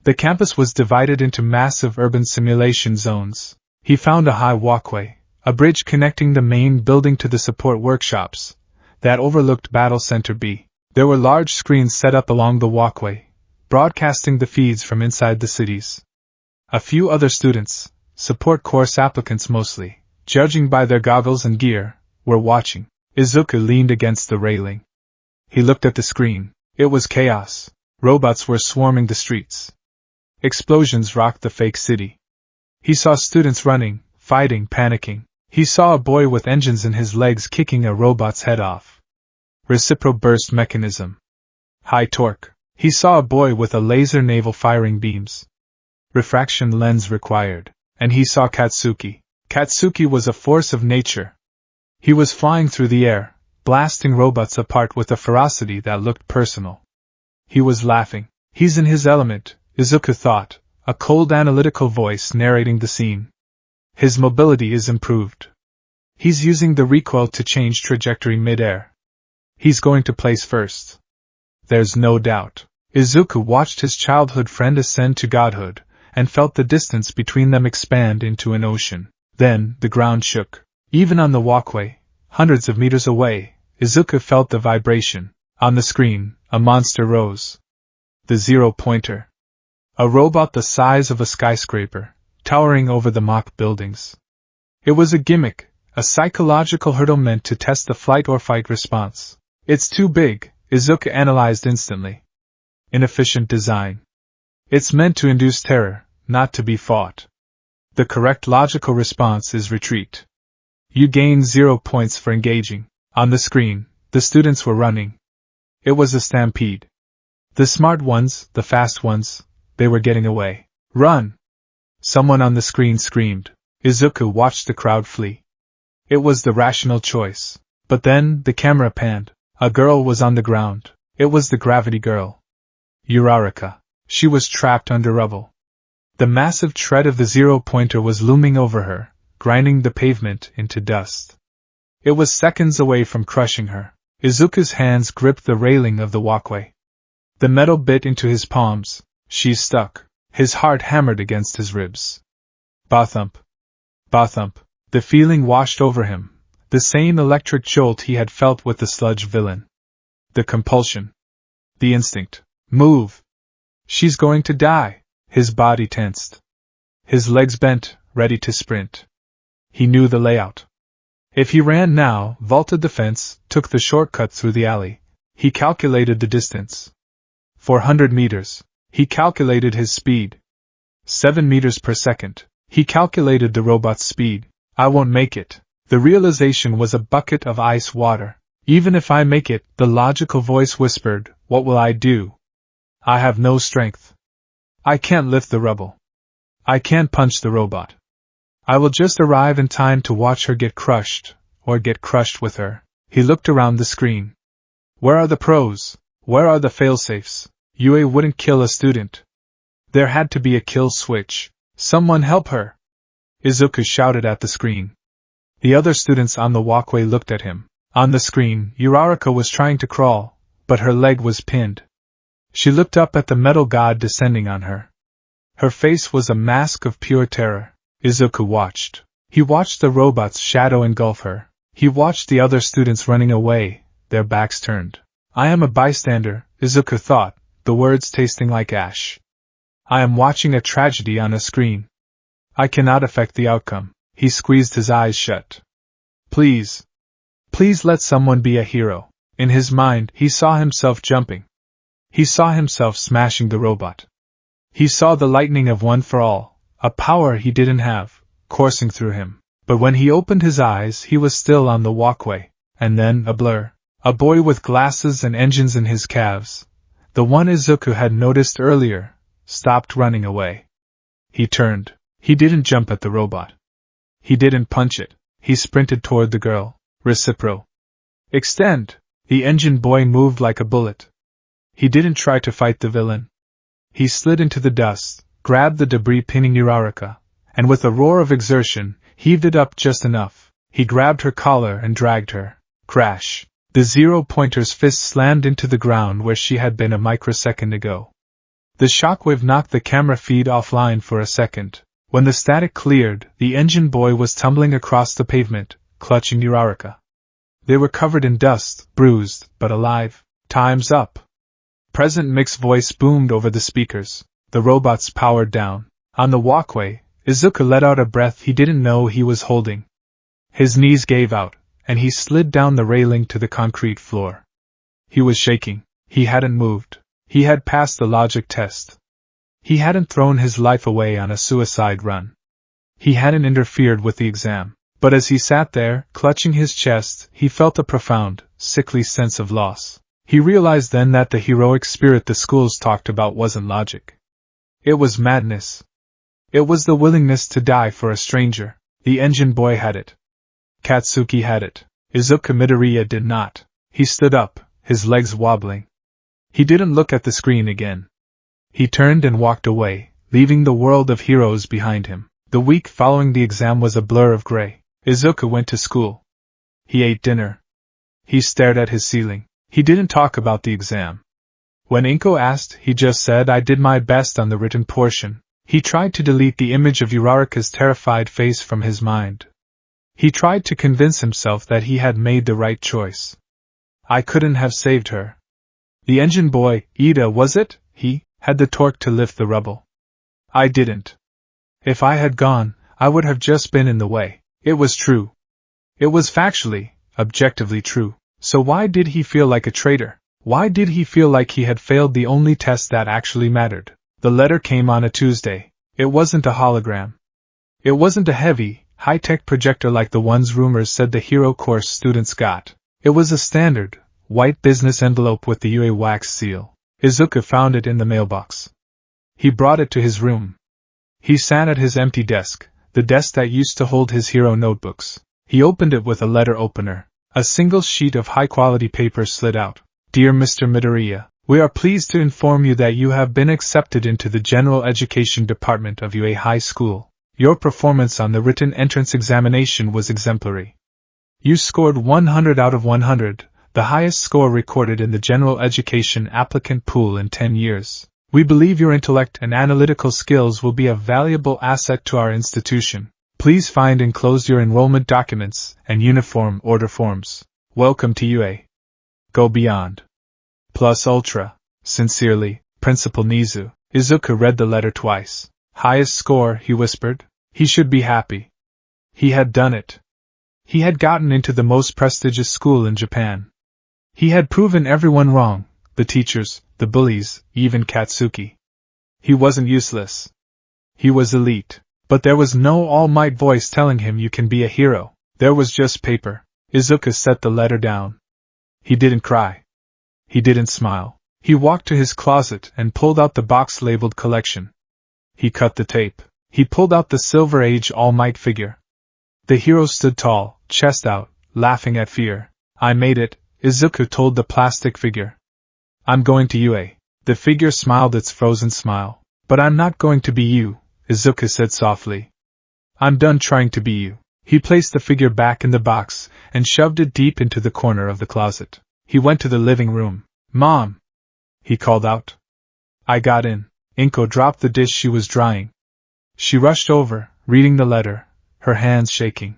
Speaker 1: The campus was divided into massive urban simulation zones. He found a high walkway, a bridge connecting the main building to the support workshops, that overlooked Battle Center B. There were large screens set up along the walkway, broadcasting the feeds from inside the cities. A few other students, support course applicants mostly, judging by their goggles and gear, were watching. Izuku leaned against the railing. He looked at the screen. It was chaos. Robots were swarming the streets. Explosions rocked the fake city. He saw students running, fighting, panicking. He saw a boy with engines in his legs kicking a robot's head off. Reciproburst mechanism. High torque. He saw a boy with a laser navel firing beams. Refraction lens required. And he saw Katsuki. Katsuki was a force of nature. He was flying through the air, blasting robots apart with a ferocity that looked personal. He was laughing. He's in his element, Izuku thought, a cold analytical voice narrating the scene. His mobility is improved. He's using the recoil to change trajectory mid-air. He's going to place first. There's no doubt. Izuku watched his childhood friend ascend to godhood, and felt the distance between them expand into an ocean. Then, the ground shook. Even on the walkway, hundreds of meters away, Izuku felt the vibration. On the screen, a monster rose. The zero-pointer. A robot the size of a skyscraper, towering over the mock buildings. It was a gimmick, a psychological hurdle meant to test the flight or fight response. It's too big, Izuku analyzed instantly. Inefficient design. It's meant to induce terror, not to be fought. The correct logical response is retreat. You gain 0 points for engaging. On the screen, the students were running. It was a stampede. The smart ones, the fast ones, they were getting away. Run! Someone on the screen screamed. Izuku watched the crowd flee. It was the rational choice. But then, the camera panned. A girl was on the ground. It was the gravity girl. Uraraka. She was trapped under rubble. The massive tread of the zero-pointer was looming over her, grinding the pavement into dust. It was seconds away from crushing her. Izuku's hands gripped the railing of the walkway. The metal bit into his palms. She's stuck. His heart hammered against his ribs. Ba-thump. Ba-thump. The feeling washed over him, the same electric jolt he had felt with the sludge villain. The compulsion. The instinct. Move! She's going to die. His body tensed. His legs bent, ready to sprint. He knew the layout. If he ran now, vaulted the fence, took the shortcut through the alley, he calculated the distance. 400 meters. He calculated his speed. 7 meters per second. He calculated the robot's speed. I won't make it. The realization was a bucket of ice water. Even if I make it, the logical voice whispered, what will I do? I have no strength. I can't lift the rubble. I can't punch the robot. I will just arrive in time to watch her get crushed, or get crushed with her. He looked around the screen. Where are the pros? Where are the failsafes? Yue wouldn't kill a student. There had to be a kill switch. Someone help her! Izuku shouted at the screen. The other students on the walkway looked at him. On the screen, Uraraka was trying to crawl, but her leg was pinned. She looked up at the metal god descending on her. Her face was a mask of pure terror. Izuku watched. He watched the robot's shadow engulf her. He watched the other students running away, their backs turned. I am a bystander, Izuku thought, the words tasting like ash. I am watching a tragedy on a screen. I cannot affect the outcome. He squeezed his eyes shut. Please. Please let someone be a hero. In his mind, he saw himself jumping. He saw himself smashing the robot. He saw the lightning of One for All, a power he didn't have, coursing through him. But when he opened his eyes, he was still on the walkway, and then a blur. A boy with glasses and engines in his calves, the one Izuku had noticed earlier, stopped running away. He turned. He didn't jump at the robot. He didn't punch it. He sprinted toward the girl. Recipro. Extend! The engine boy moved like a bullet. He didn't try to fight the villain. He slid into the dust, grabbed the debris pinning Uraraka, and with a roar of exertion, heaved it up just enough. He grabbed her collar and dragged her. Crash! The zero-pointer's fist slammed into the ground where she had been a microsecond ago. The shockwave knocked the camera feed offline for a second. When the static cleared, the engine boy was tumbling across the pavement, clutching Uraraka. They were covered in dust, bruised, but alive. Time's up. President Mick's voice boomed over the speakers. The robots powered down. On the walkway, Izuku let out a breath he didn't know he was holding. His knees gave out, and he slid down the railing to the concrete floor. He was shaking. He hadn't moved. He had passed the logic test. He hadn't thrown his life away on a suicide run. He hadn't interfered with the exam. But as he sat there, clutching his chest, he felt a profound, sickly sense of loss. He realized then that the heroic spirit the schools talked about wasn't logic. It was madness. It was the willingness to die for a stranger. The engine boy had it. Katsuki had it. Izuku Midoriya did not. He stood up, his legs wobbling. He didn't look at the screen again. He turned and walked away, leaving the world of heroes behind him. The week following the exam was a blur of gray. Izuku went to school. He ate dinner. He stared at his ceiling. He didn't talk about the exam. When Inko asked, he just said, I did my best on the written portion. He tried to delete the image of Uraraka's terrified face from his mind. He tried to convince himself that he had made the right choice. I couldn't have saved her. The engine boy, Ida, was it? He had the torque to lift the rubble. I didn't. If I had gone, I would have just been in the way. It was true. It was factually, objectively true. So why did he feel like a traitor? Why did he feel like he had failed the only test that actually mattered? The letter came on a Tuesday. It wasn't a hologram. It wasn't a heavy, high-tech projector like the ones rumors said the hero course students got. It was a standard, white business envelope with the UA wax seal. Izuku found it in the mailbox. He brought it to his room. He sat at his empty desk, the desk that used to hold his hero notebooks. He opened it with a letter opener. A single sheet of high-quality paper slid out. Dear Mr. Midoriya, we are pleased to inform you that you have been accepted into the General Education Department of UA High School. Your performance on the written entrance examination was exemplary. You scored 100 out of 100, the highest score recorded in the general education applicant pool in 10 years. We believe your intellect and analytical skills will be a valuable asset to our institution. Please find enclosed your enrollment documents and uniform order forms. Welcome to UA. Go beyond. Plus Ultra. Sincerely, Principal Nizu. Izuku read the letter twice. Highest score, he whispered. He should be happy. He had done it. He had gotten into the most prestigious school in Japan. He had proven everyone wrong, the teachers, the bullies, even Katsuki. He wasn't useless. He was elite. But there was no all-might voice telling him you can be a hero. There was just paper. Izuku set the letter down. He didn't cry. He didn't smile. He walked to his closet and pulled out the box labeled collection. He cut the tape. He pulled out the Silver Age All Might figure. The hero stood tall, chest out, laughing at fear. I made it, Izuku told the plastic figure. I'm going to UA. The figure smiled its frozen smile. But I'm not going to be you, Izuku said softly. I'm done trying to be you. He placed the figure back in the box and shoved it deep into the corner of the closet. He went to the living room. Mom! He called out. I got in. Inko dropped the dish she was drying. She rushed over, reading the letter, her hands shaking.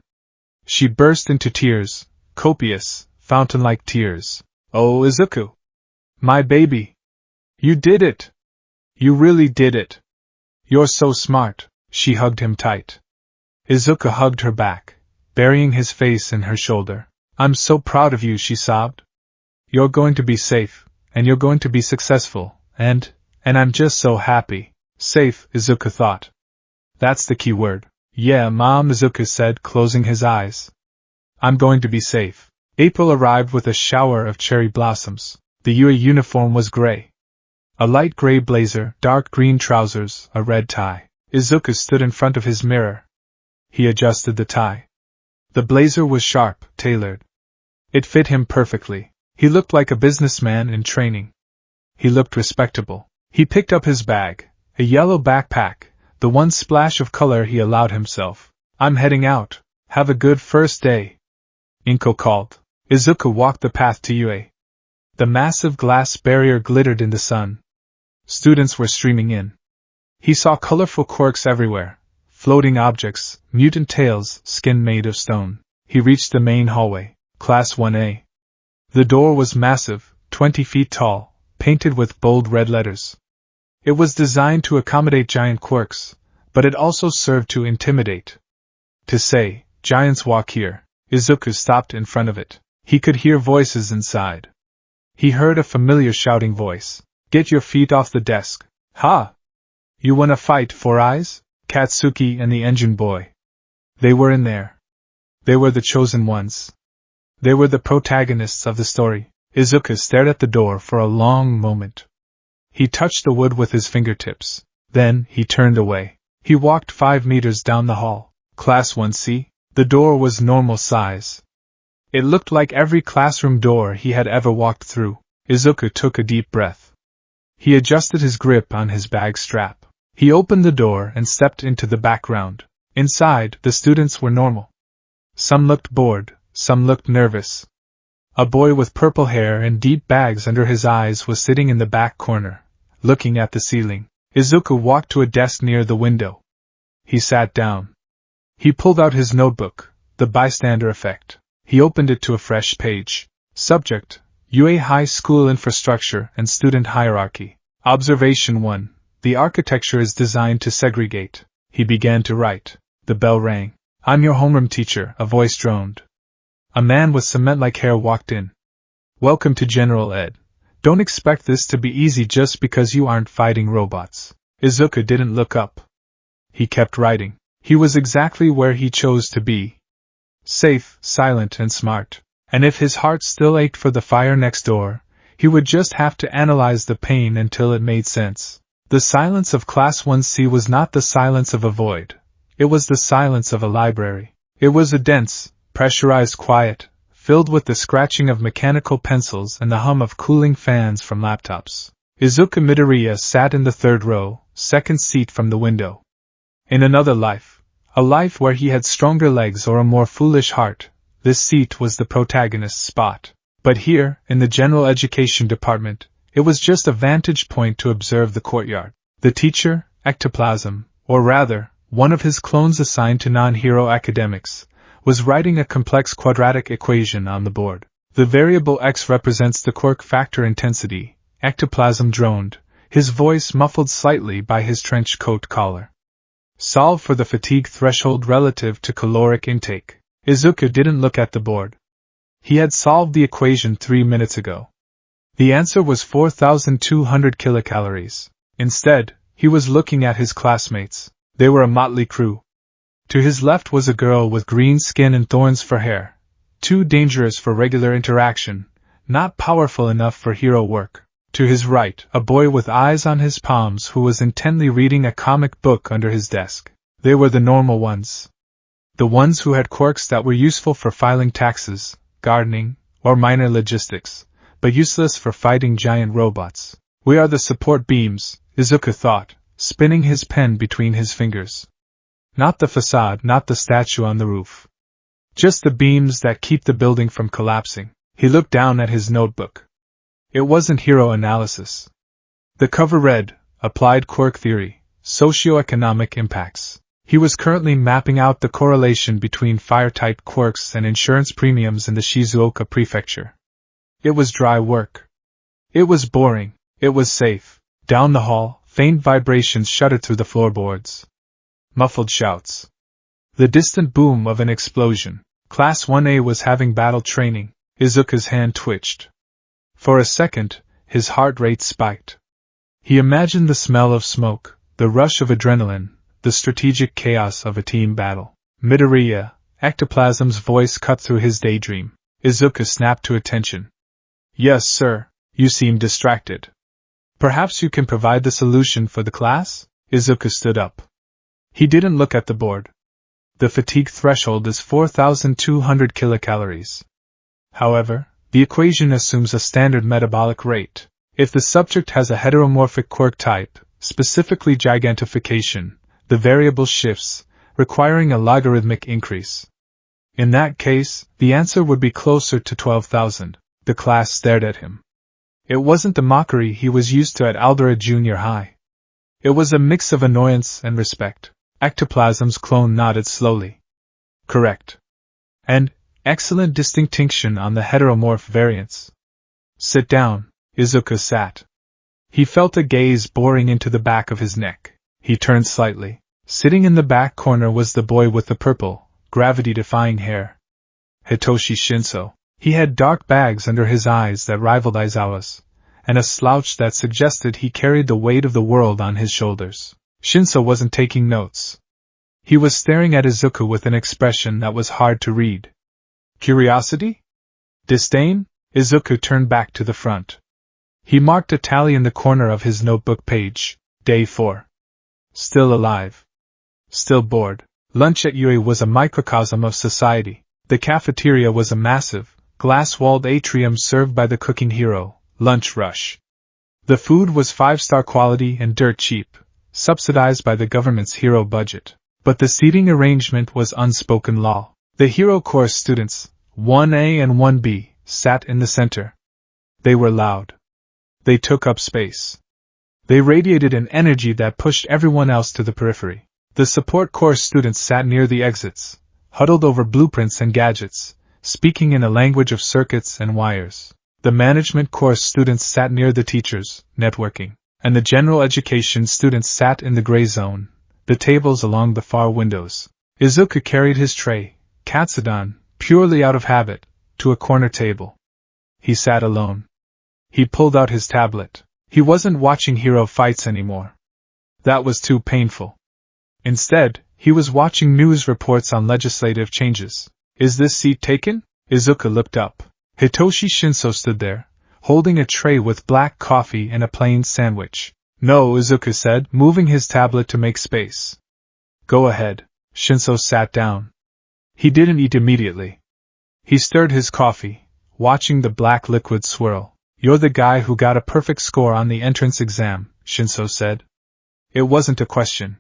Speaker 1: She burst into tears, copious, fountain-like tears. Oh, Izuku! My baby! You did it! You really did it! You're so smart! She hugged him tight. Izuku hugged her back, burying his face in her shoulder. I'm so proud of you, she sobbed. You're going to be safe, and you're going to be successful, and I'm just so happy. Safe, Izuku thought. That's the key word. Yeah, Mom, Izuku said, closing his eyes. I'm going to be safe. April arrived with a shower of cherry blossoms. The UA uniform was gray. A light gray blazer, dark green trousers, a red tie. Izuku stood in front of his mirror. He adjusted the tie. The blazer was sharp, tailored. It fit him perfectly. He looked like a businessman in training. He looked respectable. He picked up his bag, a yellow backpack, the one splash of color he allowed himself. I'm heading out. Have a good first day. Inko called. Izuku walked the path to UA. The massive glass barrier glittered in the sun. Students were streaming in. He saw colorful quirks everywhere. Floating objects, mutant tails, skin made of stone. He reached the main hallway, Class 1A. The door was massive, 20 feet tall, painted with bold red letters. It was designed to accommodate giant quirks, but it also served to intimidate. To say, giants walk here, Izuku stopped in front of it. He could hear voices inside. He heard a familiar shouting voice. Get your feet off the desk. Ha! You wanna fight, Four Eyes? Katsuki and the engine boy. They were in there. They were the chosen ones. They were the protagonists of the story. Izuku stared at the door for a long moment. He touched the wood with his fingertips. Then, he turned away. He walked 5 meters down the hall. Class 1C? The door was normal size. It looked like every classroom door he had ever walked through. Izuku took a deep breath. He adjusted his grip on his bag strap. He opened the door and stepped into the background. Inside, the students were normal. Some looked bored, some looked nervous. A boy with purple hair and deep bags under his eyes was sitting in the back corner, looking at the ceiling. Izuku walked to a desk near the window. He sat down. He pulled out his notebook, the bystander effect. He opened it to a fresh page. Subject: UA High School Infrastructure and Student Hierarchy. Observation 1. The architecture is designed to segregate. He began to write. The bell rang. I'm your homeroom teacher, a voice droned. A man with cement-like hair walked in. Welcome to General Ed. Don't expect this to be easy just because you aren't fighting robots. Izuku didn't look up. He kept writing. He was exactly where he chose to be. Safe, silent, and smart. And if his heart still ached for the fire next door, he would just have to analyze the pain until it made sense. The silence of Class 1C was not the silence of a void. It was the silence of a library. It was a dense, pressurized quiet, filled with the scratching of mechanical pencils and the hum of cooling fans from laptops. Izuku Midoriya sat in the 3rd row, 2nd seat from the window. In another life, a life where he had stronger legs or a more foolish heart, this seat was the protagonist's spot. But here, in the general education department, it was just a vantage point to observe the courtyard. The teacher, ectoplasm, or rather, one of his clones assigned to non-hero academics, was writing a complex quadratic equation on the board. The variable x represents the quirk factor intensity, ectoplasm droned, his voice muffled slightly by his trench coat collar. Solve for the fatigue threshold relative to caloric intake. Izuku didn't look at the board. He had solved the equation 3 minutes ago. The answer was 4,200 kilocalories. Instead, he was looking at his classmates. They were a motley crew. To his left was a girl with green skin and thorns for hair, too dangerous for regular interaction, not powerful enough for hero work. To his right, a boy with eyes on his palms who was intently reading a comic book under his desk. They were the normal ones. The ones who had quirks that were useful for filing taxes, gardening, or minor logistics, but useless for fighting giant robots. We are the support beams, Izuku thought, spinning his pen between his fingers. Not the facade, not the statue on the roof. Just the beams that keep the building from collapsing. He looked down at his notebook. It wasn't hero analysis. The cover read, Applied Quirk Theory, Socioeconomic Impacts. He was currently mapping out the correlation between fire-type quirks and insurance premiums in the Shizuoka prefecture. It was dry work. It was boring. It was safe. Down the hall, faint vibrations shuddered through the floorboards. Muffled shouts. The distant boom of an explosion. Class 1A was having battle training. Izuku's hand twitched. For a second, his heart rate spiked. He imagined the smell of smoke, the rush of adrenaline, the strategic chaos of a team battle. Midoriya, Ectoplasm's voice cut through his daydream. Izuku snapped to attention. Yes, sir. You seem distracted. Perhaps you can provide the solution for the class? Izuku stood up. He didn't look at the board. The fatigue threshold is 4,200 kilocalories. However, the equation assumes a standard metabolic rate. If the subject has a heteromorphic quirk type, specifically gigantification, the variable shifts, requiring a logarithmic increase. In that case, the answer would be closer to 12,000. The class stared at him. It wasn't the mockery he was used to at Aldera Junior High. It was a mix of annoyance and respect. Ectoplasm's clone nodded slowly. Correct. And excellent distinction on the heteromorph variance. Sit down. Izuku sat. He felt a gaze boring into the back of his neck. He turned slightly. Sitting in the back corner was the boy with the purple, gravity-defying hair. Hitoshi Shinso. He had dark bags under his eyes that rivaled Aizawa's, and a slouch that suggested he carried the weight of the world on his shoulders. Shinso wasn't taking notes. He was staring at Izuku with an expression that was hard to read. Curiosity? Disdain? Izuku turned back to the front. He marked a tally in the corner of his notebook page. Day 4. Still alive. Still bored. Lunch at Yui was a microcosm of society. The cafeteria was a massive, glass-walled atrium served by the cooking hero, Lunch Rush. The food was 5-star quality and dirt cheap, subsidized by the government's hero budget. But the seating arrangement was unspoken law. The hero course students, 1A and 1B, sat in the center. They were loud. They took up space. They radiated an energy that pushed everyone else to the periphery. The support course students sat near the exits, huddled over blueprints and gadgets, speaking in a language of circuits and wires. The management course students sat near the teachers, networking, and the general education students sat in the gray zone, the tables along the far windows. Izuku carried his tray, katsudon, purely out of habit, to a corner table. He sat alone. He pulled out his tablet. He wasn't watching hero fights anymore. That was too painful. Instead, he was watching news reports on legislative changes. Is this seat taken? Izuku looked up. Hitoshi Shinso stood there, holding a tray with black coffee and a plain sandwich. No, Izuku said, moving his tablet to make space. Go ahead. Shinso sat down. He didn't eat immediately. He stirred his coffee, watching the black liquid swirl. You're the guy who got a perfect score on the entrance exam, Shinso said. It wasn't a question.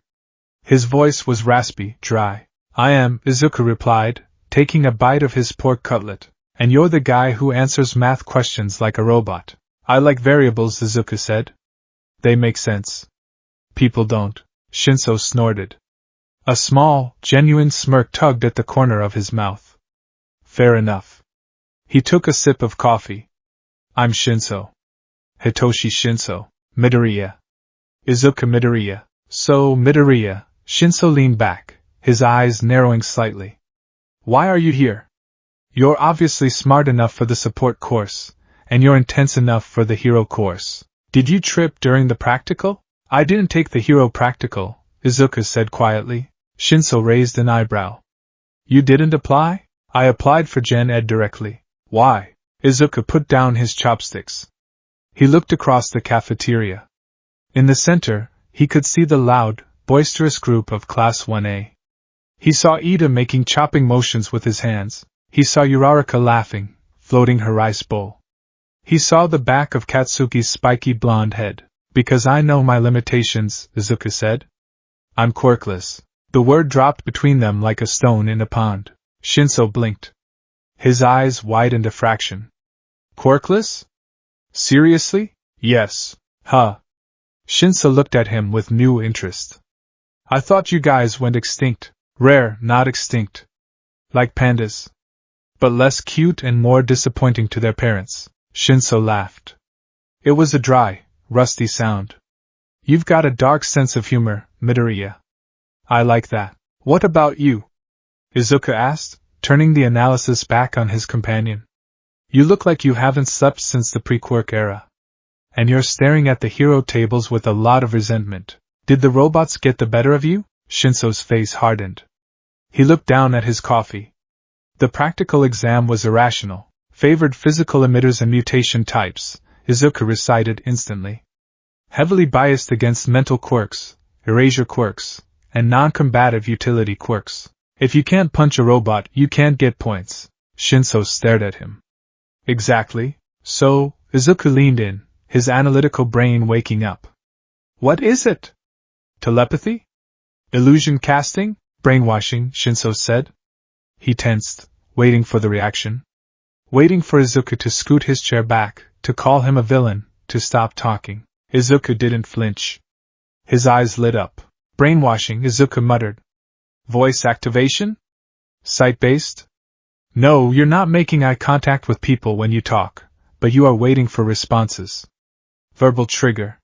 Speaker 1: His voice was raspy, dry. I am, Izuku replied, taking a bite of his pork cutlet. And you're the guy who answers math questions like a robot. I like variables, Izuku said. They make sense. People don't. Shinso snorted. A small, genuine smirk tugged at the corner of his mouth. Fair enough. He took a sip of coffee. I'm Shinso. Hitoshi Shinso. Midoriya. Izuku Midoriya. So, Midoriya. Shinso leaned back, his eyes narrowing slightly. Why are you here? You're obviously smart enough for the support course, and you're intense enough for the hero course. Did you trip during the practical? I didn't take the hero practical, Izuku said quietly. Shinso raised an eyebrow. You didn't apply? I applied for Gen Ed directly. Why? Izuku put down his chopsticks. He looked across the cafeteria. In the center, he could see the loud, boisterous group of Class 1A. He saw Ida making chopping motions with his hands. He saw Uraraka laughing, floating her rice bowl. He saw the back of Katsuki's spiky blonde head. Because I know my limitations, Izuku said. I'm quirkless. The word dropped between them like a stone in a pond. Shinso blinked. His eyes widened a fraction. Quirkless? Seriously? Yes. Huh. Shinso looked at him with new interest. I thought you guys went extinct. Rare, not extinct. Like pandas. But less cute and more disappointing to their parents. Shinso laughed. It was a dry, rusty sound. You've got a dark sense of humor, Midoriya. I like that. What about you? Izuku asked, turning the analysis back on his companion. You look like you haven't slept since the pre-quirk era. And you're staring at the hero tables with a lot of resentment. Did the robots get the better of you? Shinso's face hardened. He looked down at his coffee. The practical exam was irrational, favored physical emitters and mutation types, Izuku recited instantly. Heavily biased against mental quirks, erasure quirks, and non-combative utility quirks. If you can't punch a robot, you can't get points. Shinso stared at him. Exactly. So, Izuku leaned in, his analytical brain waking up. What is it? Telepathy? Illusion casting? Brainwashing, Shinso said. He tensed, waiting for the reaction. Waiting for Izuku to scoot his chair back, to call him a villain, to stop talking. Izuku didn't flinch. His eyes lit up. Brainwashing, Izuku muttered. Voice activation? Sight-based? No, you're not making eye contact with people when you talk, but you are waiting for responses. Verbal trigger.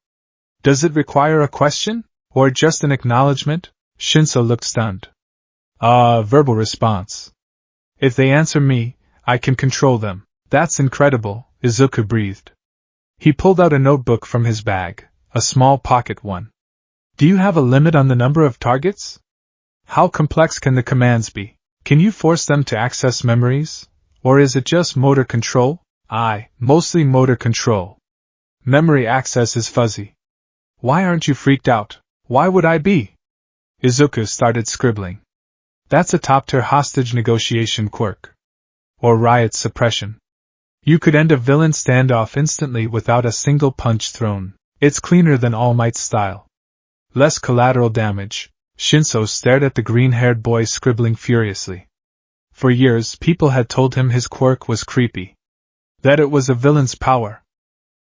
Speaker 1: Does it require a question, or just an acknowledgement? Shinso looked stunned. Verbal response. If they answer me, I can control them. That's incredible, Izuku breathed. He pulled out a notebook from his bag, a small pocket one. Do you have a limit on the number of targets? How complex can the commands be? Can you force them to access memories? Or is it just motor control? Mostly motor control. Memory access is fuzzy. Why aren't you freaked out? Why would I be? Izuku started scribbling. That's a top-tier hostage negotiation quirk. Or riot suppression. You could end a villain standoff instantly without a single punch thrown. It's cleaner than All Might's style. Less collateral damage. Shinso stared at the green-haired boy scribbling furiously. For years, people had told him his quirk was creepy. That it was a villain's power.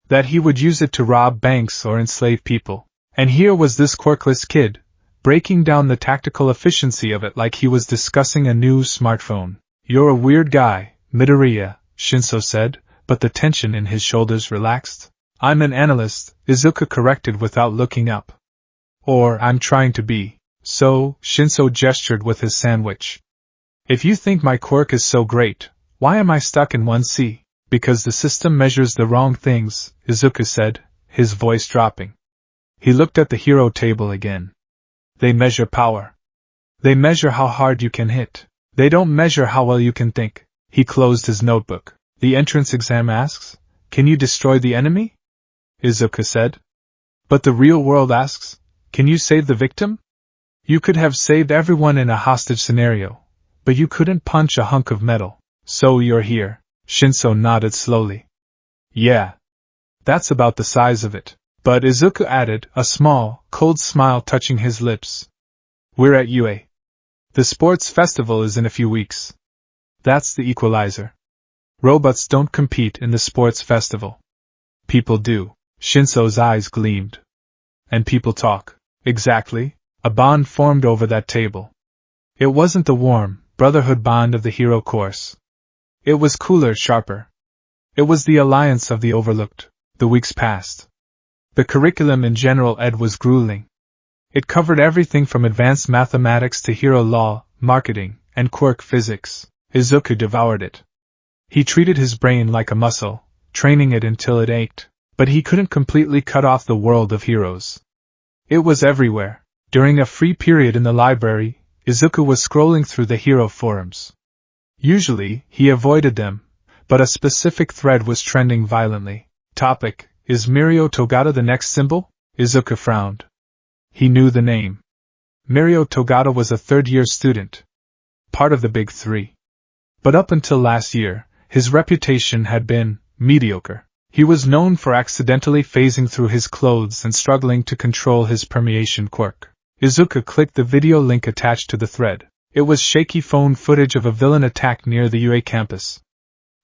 Speaker 1: That he would use it to rob banks or enslave people. And here was this quirkless kid, breaking down the tactical efficiency of it like he was discussing a new smartphone. You're a weird guy, Midoriya, Shinso said, but the tension in his shoulders relaxed. I'm an analyst, Izuku corrected without looking up. Or I'm trying to be. So, Shinso gestured with his sandwich. If you think my quirk is so great, why am I stuck in 1C? Because the system measures the wrong things, Izuku said, his voice dropping. He looked at the hero table again. They measure power. They measure how hard you can hit. They don't measure how well you can think. He closed his notebook. The entrance exam asks, can you destroy the enemy? Izuku said. But the real world asks, can you save the victim? You could have saved everyone in a hostage scenario, but you couldn't punch a hunk of metal. So you're here. Shinso nodded slowly. Yeah. That's about the size of it. But Izuku added, a small, cold smile touching his lips. We're at UA. The sports festival is in a few weeks. That's the equalizer. Robots don't compete in the sports festival. People do. Shinso's eyes gleamed. And people talk. Exactly. A bond formed over that table. It wasn't the warm, brotherhood bond of the hero course. It was cooler, sharper. It was the alliance of the overlooked. The weeks passed. The curriculum in general ed was grueling. It covered everything from advanced mathematics to hero law, marketing, and quirk physics. Izuku devoured it. He treated his brain like a muscle, training it until it ached, but he couldn't completely cut off the world of heroes. It was everywhere. During a free period in the library, Izuku was scrolling through the hero forums. Usually, he avoided them, but a specific thread was trending violently. Topic: Is Mirio Togata the next symbol? Izuku frowned. He knew the name. Mirio Togata was a third-year student, part of the Big Three. But up until last year, his reputation had been mediocre. He was known for accidentally phasing through his clothes and struggling to control his permeation quirk. Izuku clicked the video link attached to the thread. It was shaky phone footage of a villain attack near the UA campus.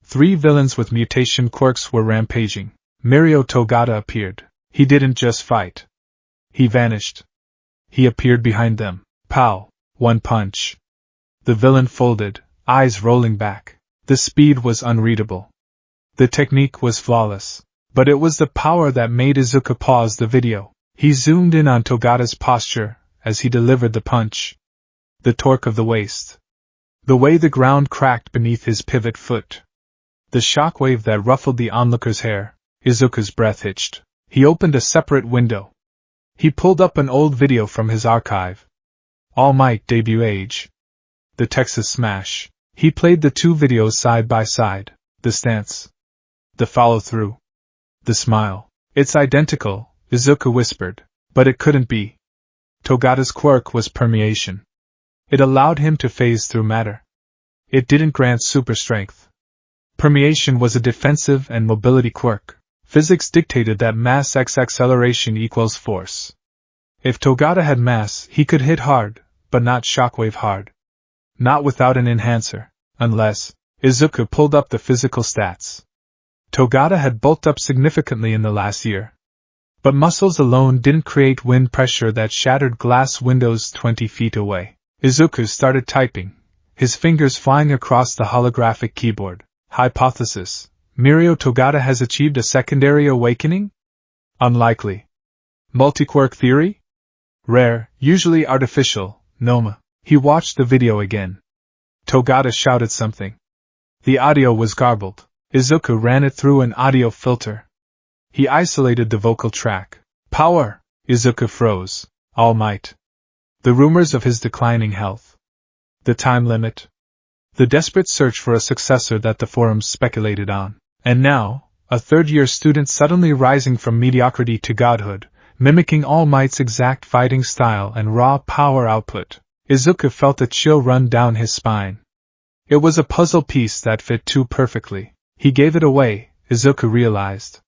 Speaker 1: 3 villains with mutation quirks were rampaging. Mirio Togata appeared. He didn't just fight. He vanished. He appeared behind them. Pow! One punch. The villain folded, eyes rolling back. The speed was unreadable. The technique was flawless. But it was the power that made Izuku pause the video. He zoomed in on Togata's posture as he delivered the punch. The torque of the waist. The way the ground cracked beneath his pivot foot. The shockwave that ruffled the onlooker's hair. Izuku's breath hitched. He opened a separate window. He pulled up an old video from his archive. All Might debut age. The Texas Smash. He played the 2 videos side by side. The stance. The follow-through. The smile. It's identical, Izuku whispered. But it couldn't be. Togata's quirk was permeation. It allowed him to phase through matter. It didn't grant super strength. Permeation was a defensive and mobility quirk. Physics dictated that mass x acceleration equals force. If Togata had mass, he could hit hard, but not shockwave hard. Not without an enhancer, unless... Izuku pulled up the physical stats. Togata had bulked up significantly in the last year. But muscles alone didn't create wind pressure that shattered glass windows 20 feet away. Izuku started typing, his fingers flying across the holographic keyboard. Hypothesis: Mirio Togata has achieved a secondary awakening? Unlikely. Multiquirk theory? Rare, usually artificial, Noma. He watched the video again. Togata shouted something. The audio was garbled. Izuku ran it through an audio filter. He isolated the vocal track. Power! Izuku froze. All Might. The rumors of his declining health. The time limit. The desperate search for a successor that the forums speculated on. And now, a third-year student suddenly rising from mediocrity to godhood, mimicking All Might's exact fighting style and raw power output. Izuku felt a chill run down his spine. It was a puzzle piece that fit too perfectly. He gave it away, Izuku realized.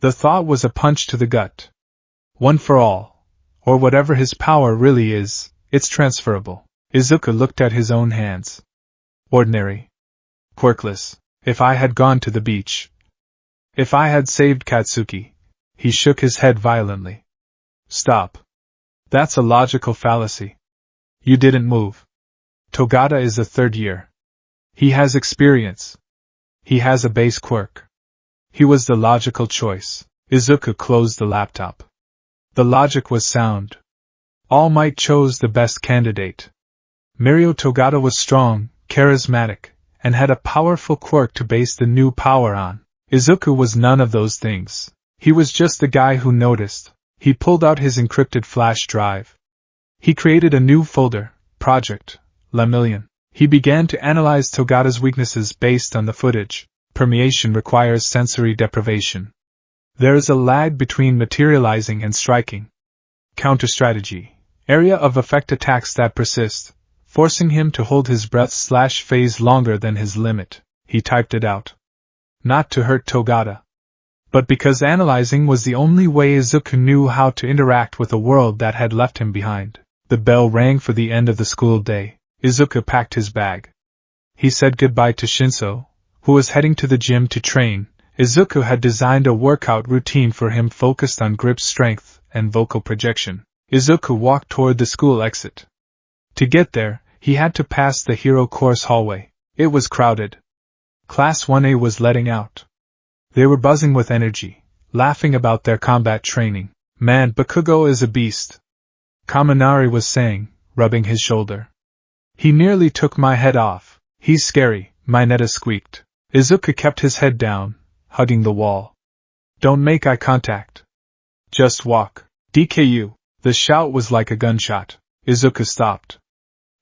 Speaker 1: The thought was a punch to the gut. One for all, or whatever his power really is, it's transferable. Izuku looked at his own hands. Ordinary. Quirkless. If I had gone to the beach. If I had saved Katsuki. He shook his head violently. Stop. That's a logical fallacy. You didn't move. Togata is a third year. He has experience. He has a base quirk. He was the logical choice. Izuku closed the laptop. The logic was sound. All Might chose the best candidate. Mirio Togata was strong, charismatic, and had a powerful quirk to base the new power on. Izuku was none of those things. He was just the guy who noticed. He pulled out his encrypted flash drive. He created a new folder, Project Lemillion. He began to analyze Togata's weaknesses based on the footage. Permeation requires sensory deprivation. There is a lag between materializing and striking. Counter-strategy. Area of effect attacks that persist, forcing him to hold his breath/phase longer than his limit. He typed it out. Not to hurt Togata, but because analyzing was the only way Izuku knew how to interact with a world that had left him behind. The bell rang for the end of the school day. Izuku packed his bag. He said goodbye to Shinso, who was heading to the gym to train. Izuku had designed a workout routine for him focused on grip strength and vocal projection. Izuku walked toward the school exit. To get there, he had to pass the hero course hallway. It was crowded. Class 1A was letting out. They were buzzing with energy, laughing about their combat training. Man, Bakugo is a beast. Kaminari was saying, rubbing his shoulder. He nearly took my head off. He's scary, Mineta squeaked. Izuku kept his head down, hugging the wall. Don't make eye contact. Just walk. DKU. The shout was like a gunshot. Izuku stopped.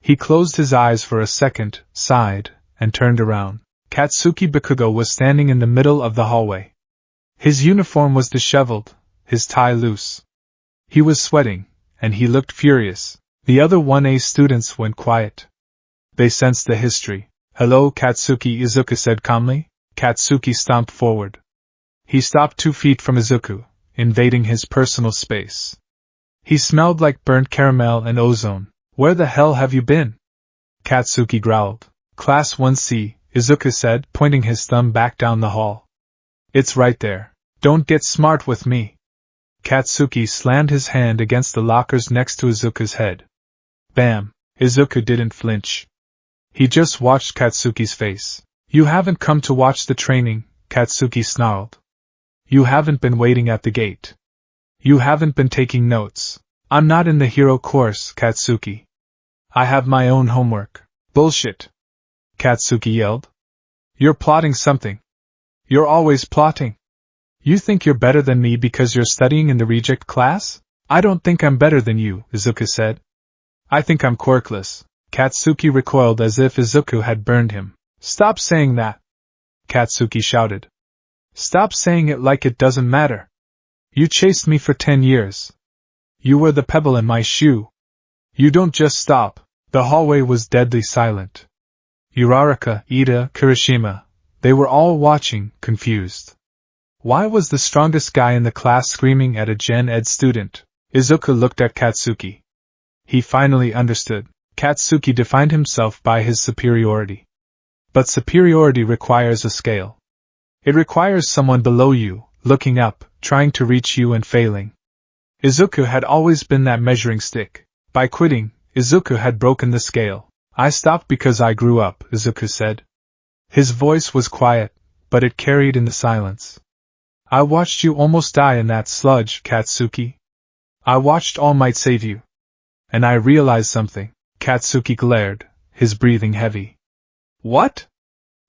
Speaker 1: He closed his eyes for a second, sighed, and turned around. Katsuki Bakugo was standing in the middle of the hallway. His uniform was disheveled, his tie loose. He was sweating, and he looked furious. The other 1A students went quiet. They sensed the history. "Hello, Katsuki," Izuku said calmly. Katsuki stomped forward. He stopped 2 feet from Izuku, invading his personal space. He smelled like burnt caramel and ozone. "Where the hell have you been?" Katsuki growled. "Class 1C, Izuku said, pointing his thumb back down the hall. "It's right there. Don't get smart with me." Katsuki slammed his hand against the lockers next to Izuku's head. Bam! Izuku didn't flinch. He just watched Katsuki's face. "You haven't come to watch the training," Katsuki snarled. "You haven't been waiting at the gate. You haven't been taking notes. I'm not in the hero course, Katsuki. I have my own homework." "Bullshit!" Katsuki yelled. "You're plotting something. You're always plotting. You think you're better than me because you're studying in the reject class? I don't think I'm better than you," Izuku said. "I think I'm quirkless." Katsuki recoiled as if Izuku had burned him. "Stop saying that!" Katsuki shouted. "Stop saying it like it doesn't matter. You chased me for 10 years. You were the pebble in my shoe. You don't just stop." The hallway was deadly silent. Uraraka, Ida, Kirishima, they were all watching, confused. Why was the strongest guy in the class screaming at a Gen Ed student? Izuku looked at Katsuki. He finally understood. Katsuki defined himself by his superiority. But superiority requires a scale. It requires someone below you, looking up, trying to reach you and failing. Izuku had always been that measuring stick. By quitting, Izuku had broken the scale. "I stopped because I grew up," Izuku said. His voice was quiet, but it carried in the silence. "I watched you almost die in that sludge, Katsuki. I watched All Might save you. And I realized something." Katsuki glared, his breathing heavy. "What?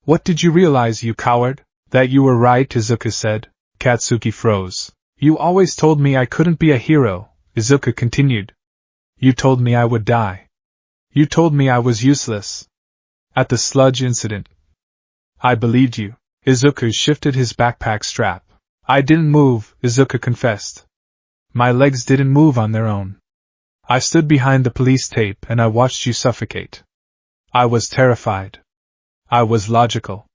Speaker 1: What did you realize, you coward?" "That you were right," Izuku said. Katsuki froze. "You always told me I couldn't be a hero," Izuku continued. "You told me I would die. You told me I was useless. At the sludge incident. I believed you." Izuku shifted his backpack strap. "I didn't move," Izuku confessed. "My legs didn't move on their own. I stood behind the police tape and I watched you suffocate. I was terrified. I was logical.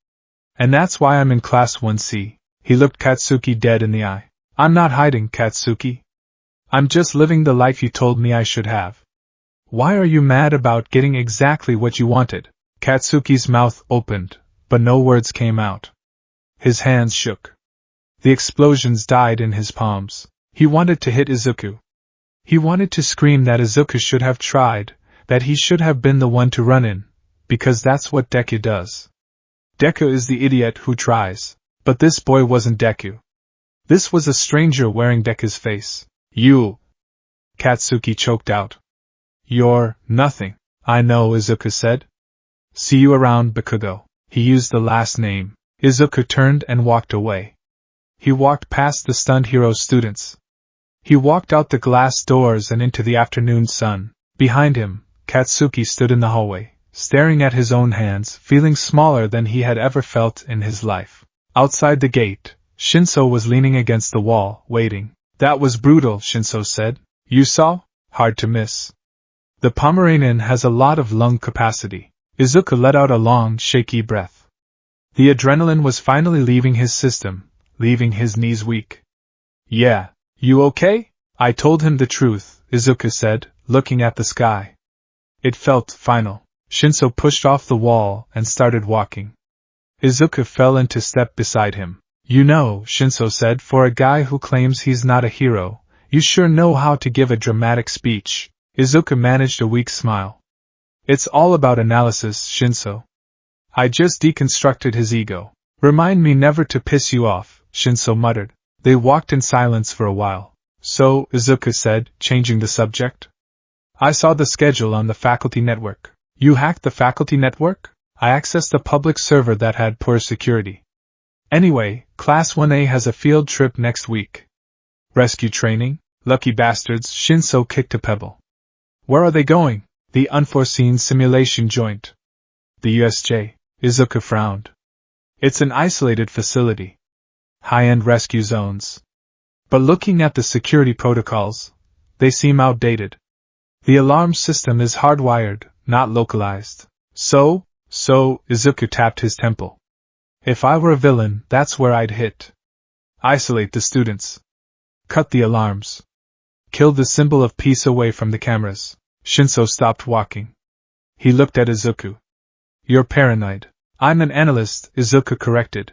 Speaker 1: And that's why I'm in Class 1C. He looked Katsuki dead in the eye. "I'm not hiding, Katsuki. I'm just living the life you told me I should have. Why are you mad about getting exactly what you wanted?" Katsuki's mouth opened, but no words came out. His hands shook. The explosions died in his palms. He wanted to hit Izuku. He wanted to scream that Izuku should have tried, that he should have been the one to run in, because that's what Deku does. Deku is the idiot who tries. But this boy wasn't Deku. This was a stranger wearing Deku's face. "You," Katsuki choked out. "You're nothing." "I know," Izuku said. "See you around, Bakugo." He used the last name. Izuku turned and walked away. He walked past the stunned hero students. He walked out the glass doors and into the afternoon sun. Behind him, Katsuki stood in the hallway, staring at his own hands, feeling smaller than he had ever felt in his life. Outside the gate, Shinso was leaning against the wall, waiting. "That was brutal," Shinso said. "You saw? Hard to miss. The Pomeranian has a lot of lung capacity." Izuku let out a long, shaky breath. The adrenaline was finally leaving his system, leaving his knees weak. "Yeah. You okay?" "I told him the truth," Izuku said, looking at the sky. It felt final. Shinso pushed off the wall and started walking. Izuku fell into step beside him. "You know," Shinso said, "for a guy who claims he's not a hero, you sure know how to give a dramatic speech." Izuku managed a weak smile. "It's all about analysis, Shinso. I just deconstructed his ego." "Remind me never to piss you off," Shinso muttered. They walked in silence for a while. "So," Izuku said, changing the subject, "I saw the schedule on the faculty network." "You hacked the faculty network?" "I accessed a public server that had poor security. Anyway, Class 1A has a field trip next week." "Rescue training?" Lucky bastards, Shinso kicked a pebble. Where are they going? The unforeseen simulation joint. The USJ, Izuku frowned. It's an isolated facility. High-end rescue zones. But looking at the security protocols, they seem outdated. The alarm system is hardwired, not localized. So, Izuku tapped his temple. If I were a villain, that's where I'd hit. Isolate the students. Cut the alarms. Kill the symbol of peace away from the cameras. Shinso stopped walking. He looked at Izuku. You're paranoid. I'm an analyst, Izuku corrected.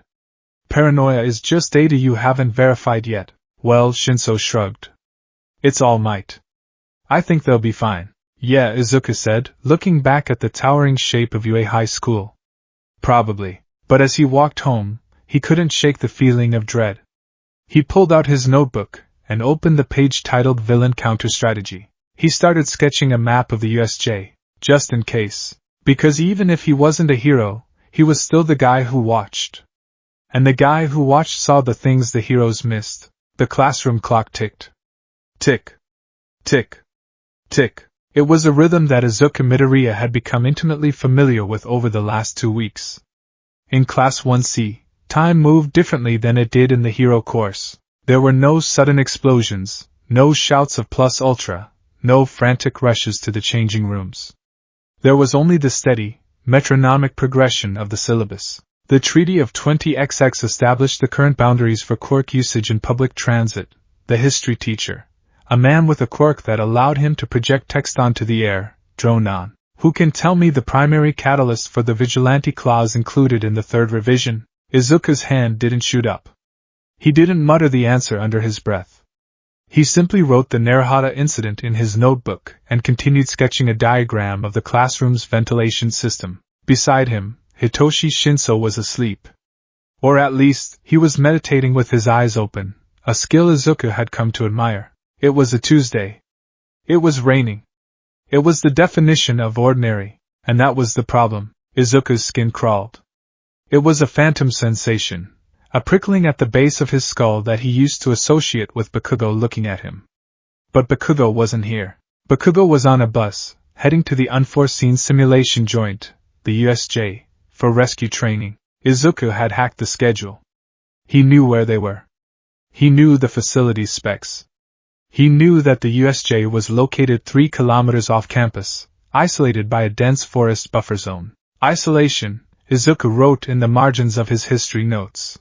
Speaker 1: Paranoia is just data you haven't verified yet. Well, Shinso shrugged. It's all might. I think they'll be fine. Yeah, Izuku said, looking back at the towering shape of UA High School. Probably. But as he walked home, he couldn't shake the feeling of dread. He pulled out his notebook and opened the page titled Villain Counter Strategy. He started sketching a map of the USJ, just in case. Because even if he wasn't a hero, he was still the guy who watched. And the guy who watched saw the things the heroes missed. The classroom clock ticked. Tick. Tick. Tick. It was a rhythm that Izuku Midoriya had become intimately familiar with over the last 2 weeks. In Class 1C, time moved differently than it did in the hero course. There were no sudden explosions, no shouts of plus ultra, no frantic rushes to the changing rooms. There was only the steady, metronomic progression of the syllabus. The Treaty of 20XX established the current boundaries for quirk usage in public transit. The history teacher, a man with a quirk that allowed him to project text onto the air, droned on. Who can tell me the primary catalyst for the vigilante clause included in the third revision? Izuku's hand didn't shoot up. He didn't mutter the answer under his breath. He simply wrote the Naruhata incident in his notebook and continued sketching a diagram of the classroom's ventilation system. Beside him, Hitoshi Shinso was asleep. Or at least, he was meditating with his eyes open, a skill Izuku had come to admire. It was a Tuesday. It was raining. It was the definition of ordinary, and that was the problem. Izuku's skin crawled. It was a phantom sensation, a prickling at the base of his skull that he used to associate with Bakugo looking at him. But Bakugo wasn't here. Bakugo was on a bus, heading to the unforeseen simulation joint, the USJ, for rescue training. Izuku had hacked the schedule. He knew where they were. He knew the facility's specs. He knew that the USJ was located 3 kilometers off campus, isolated by a dense forest buffer zone. Isolation, Izuku wrote in the margins of his history notes.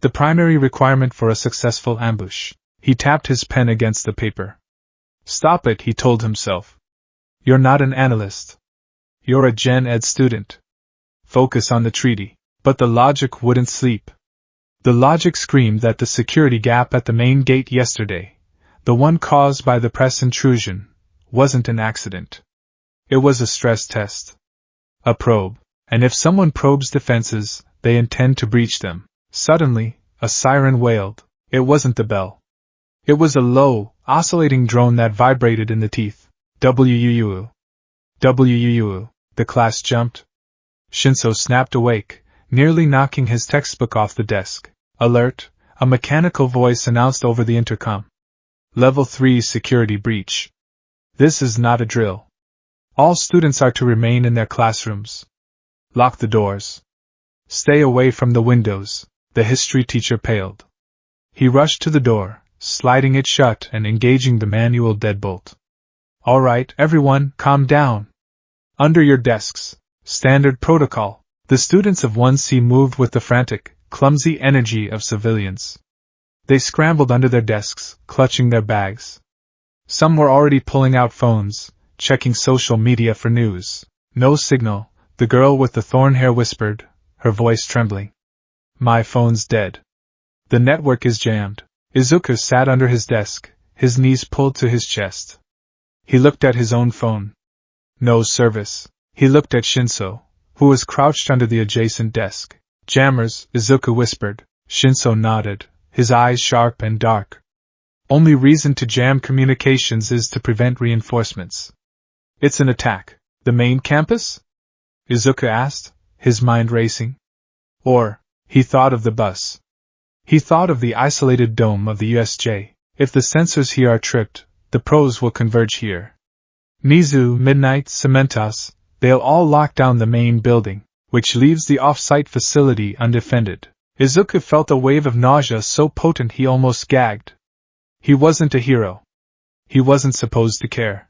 Speaker 1: The primary requirement for a successful ambush. He tapped his pen against the paper. Stop it, he told himself. You're not an analyst. You're a Gen Ed student. Focus on the treaty. But the logic wouldn't sleep. The logic screamed that the security gap at the main gate yesterday, the one caused by the press intrusion, wasn't an accident. It was a stress test. A probe. And if someone probes defenses, they intend to breach them. Suddenly, a siren wailed. It wasn't the bell. It was a low, oscillating drone that vibrated in the teeth. WUU. WUU. The class jumped. Shinso snapped awake, nearly knocking his textbook off the desk. Alert, a mechanical voice announced over the intercom. Level 3 security breach. This is not a drill. All students are to remain in their classrooms. Lock the doors. Stay away from the windows. The history teacher paled. He rushed to the door, sliding it shut and engaging the manual deadbolt. All right, everyone, calm down. Under your desks. Standard protocol. The students of 1C moved with the frantic, clumsy energy of civilians. They scrambled under their desks, clutching their bags. Some were already pulling out phones, checking social media for news. No signal, the girl with the thorn hair whispered, her voice trembling. My phone's dead. The network is jammed. Izuku sat under his desk, his knees pulled to his chest. He looked at his own phone. No service. He looked at Shinso, who was crouched under the adjacent desk. Jammers, Izuku whispered. Shinso nodded, his eyes sharp and dark. Only reason to jam communications is to prevent reinforcements. It's an attack. The main campus? Izuku asked, his mind racing. Or, he thought of the bus. He thought of the isolated dome of the USJ. If the sensors here are tripped, the pros will converge here. Nizu, Midnight, Cementos, they'll all lock down the main building, which leaves the off-site facility undefended. Izuku felt a wave of nausea so potent he almost gagged. He wasn't a hero. He wasn't supposed to care.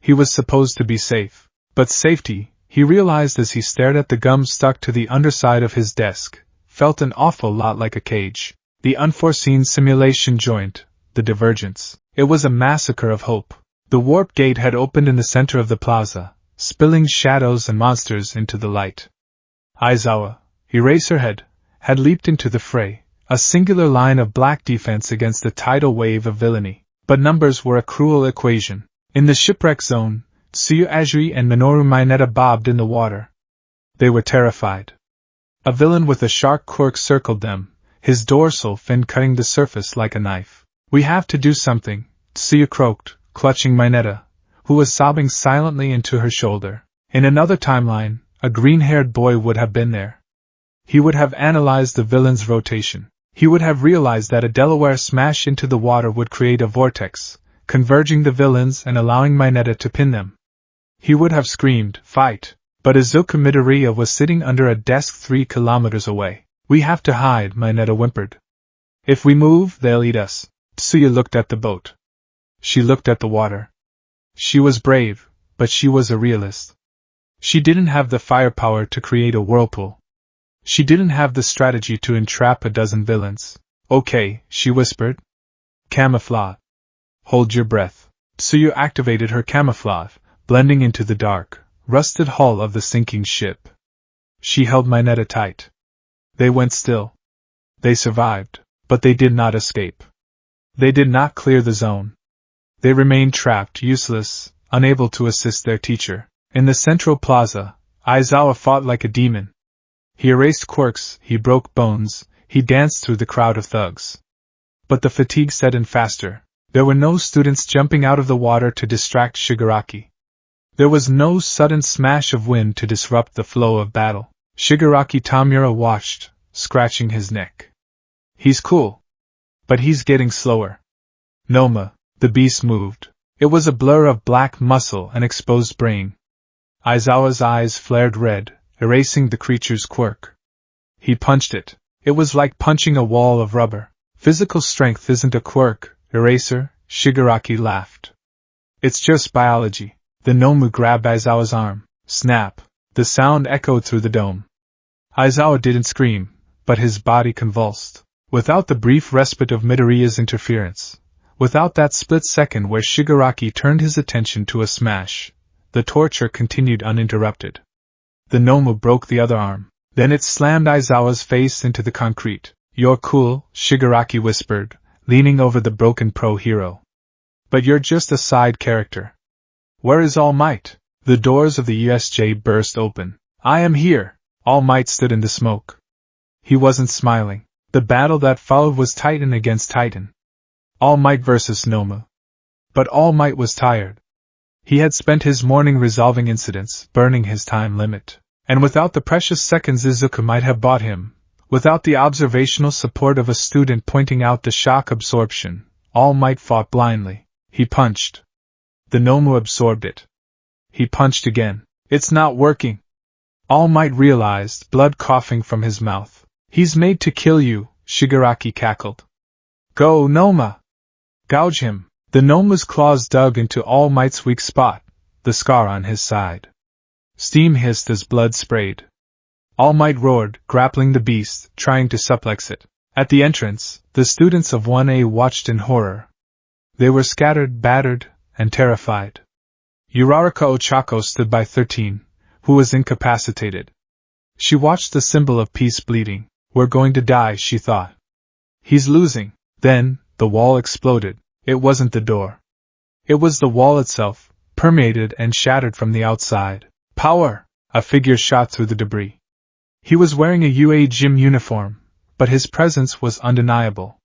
Speaker 1: He was supposed to be safe. But safety, he realized as he stared at the gum stuck to the underside of his desk, felt an awful lot like a cage. The unforeseen simulation joint, the divergence. It was a massacre of hope. The warp gate had opened in the center of the plaza, spilling shadows and monsters into the light. Aizawa, Eraserhead, had leaped into the fray, a singular line of black defense against the tidal wave of villainy. But numbers were a cruel equation. In the shipwreck zone, Tsuyu Azuri and Minoru Mineta bobbed in the water. They were terrified. A villain with a shark quirk circled them, his dorsal fin cutting the surface like a knife. "We have to do something," Tsuyu croaked, clutching Mineta, who was sobbing silently into her shoulder. In another timeline, a green-haired boy would have been there. He would have analyzed the villain's rotation. He would have realized that a Delaware smash into the water would create a vortex, converging the villains and allowing Mineta to pin them. He would have screamed, "Fight!" But Izuku Midoriya was sitting under a desk 3 kilometers away. "We have to hide," Mineta whimpered. "If we move, they'll eat us." Tsuyu looked at the boat. She looked at the water. She was brave, but she was a realist. She didn't have the firepower to create a whirlpool. She didn't have the strategy to entrap a dozen villains. "Okay," she whispered. "Camouflage. Hold your breath." Tsuyu activated her camouflage, blending into the dark, rusted hull of the sinking ship. She held Mineta tight. They went still. They survived, but they did not escape. They did not clear the zone. They remained trapped, useless, unable to assist their teacher. In the central plaza, Aizawa fought like a demon. He erased quirks, he broke bones, he danced through the crowd of thugs. But the fatigue set in faster. There were no students jumping out of the water to distract Shigaraki. There was no sudden smash of wind to disrupt the flow of battle. Shigaraki Tamura watched, scratching his neck. "He's cool. But he's getting slower." Noma, the beast moved. It was a blur of black muscle and exposed brain. Aizawa's eyes flared red, erasing the creature's quirk. He punched it. It was like punching a wall of rubber. "Physical strength isn't a quirk, Eraser," Shigaraki laughed. "It's just biology." The Nomu grabbed Aizawa's arm. Snap! The sound echoed through the dome. Aizawa didn't scream, but his body convulsed. Without the brief respite of Midoriya's interference, without that split second where Shigaraki turned his attention to a smash, the torture continued uninterrupted. The Nomu broke the other arm. Then it slammed Aizawa's face into the concrete. "You're cool," Shigaraki whispered, leaning over the broken pro-hero. "But you're just a side character. Where is All Might?" The doors of the USJ burst open. "I am here." All Might stood in the smoke. He wasn't smiling. The battle that followed was Titan against Titan. All Might versus Nomu. But All Might was tired. He had spent his morning resolving incidents, burning his time limit. And without the precious seconds Izuku might have bought him, without the observational support of a student pointing out the shock absorption, All Might fought blindly. He punched. The Nomu absorbed it. He punched again. "It's not working." All Might realized, blood coughing from his mouth. "He's made to kill you," Shigaraki cackled. "Go, Noma! Gouge him!" The Noma's claws dug into All Might's weak spot, the scar on his side. Steam hissed as blood sprayed. All Might roared, grappling the beast, trying to suplex it. At the entrance, the students of 1A watched in horror. They were scattered, battered, and terrified. Uraraka Ochako stood by 13, who was incapacitated. She watched the symbol of peace bleeding. "We're going to die," she thought. "He's losing." Then, the wall exploded. It wasn't the door. It was the wall itself, permeated and shattered from the outside. "Power!" A figure shot through the debris. He was wearing a UA gym uniform, but his presence was undeniable.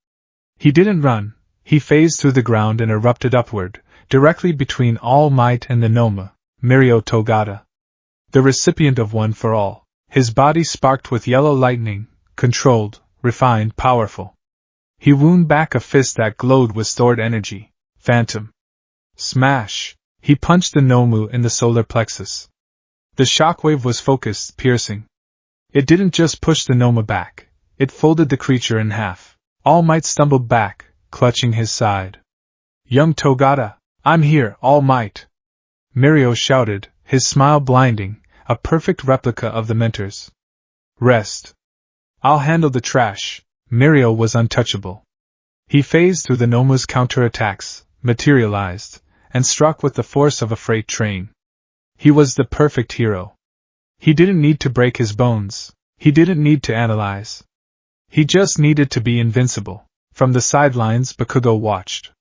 Speaker 1: He didn't run. He phased through the ground and erupted upward, directly between All Might and the Noma, Mirio Togata. The recipient of One for All. His body sparked with yellow lightning, controlled, refined, powerful. He wound back a fist that glowed with stored energy. Phantom. Smash! He punched the Nomu in the solar plexus. The shockwave was focused, piercing. It didn't just push the Noma back, it folded the creature in half. All Might stumbled back, clutching his side. Young Togata, I'm here, All Might! Mirio shouted, his smile blinding, a perfect replica of the mentor's. Rest. I'll handle the trash. Mirio was untouchable. He phased through the Nomu's counterattacks, materialized, and struck with the force of a freight train. He was the perfect hero. He didn't need to break his bones. He didn't need to analyze. He just needed to be invincible. From the sidelines, Bakugo watched.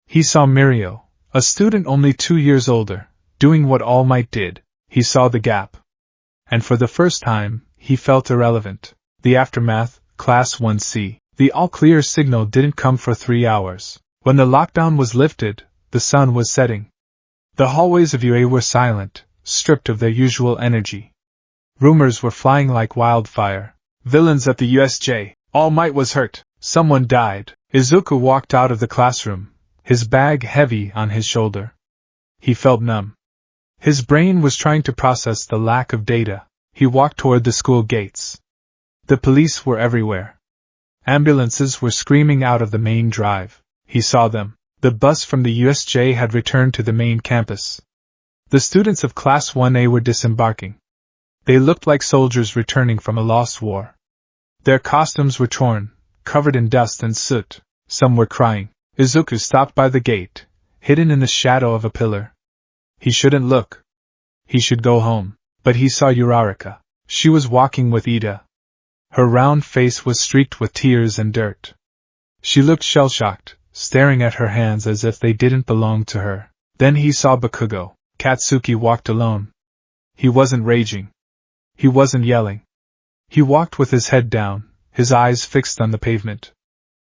Speaker 1: He saw Mirio, a student only 2 years older, doing what All Might did. He saw the gap. And for the first time, he felt irrelevant. The aftermath, Class 1C. The all-clear signal didn't come for 3 hours. When the lockdown was lifted, the sun was setting. The hallways of UA were silent, stripped of their usual energy. Rumors were flying like wildfire. Villains at the USJ. All Might was hurt. Someone died. Izuku walked out of the classroom, his bag heavy on his shoulder. He felt numb. His brain was trying to process the lack of data. He walked toward the school gates. The police were everywhere. Ambulances were screaming out of the main drive. He saw them. The bus from the USJ had returned to the main campus. The students of Class 1A were disembarking. They looked like soldiers returning from a lost war. Their costumes were torn, covered in dust and soot. Some were crying. Izuku stopped by the gate, hidden in the shadow of a pillar. He shouldn't look. He should go home. But he saw Uraraka. She was walking with Ida. Her round face was streaked with tears and dirt. She looked shell-shocked, staring at her hands as if they didn't belong to her. Then he saw Bakugo. Katsuki walked alone. He wasn't raging. He wasn't yelling. He walked with his head down, his eyes fixed on the pavement.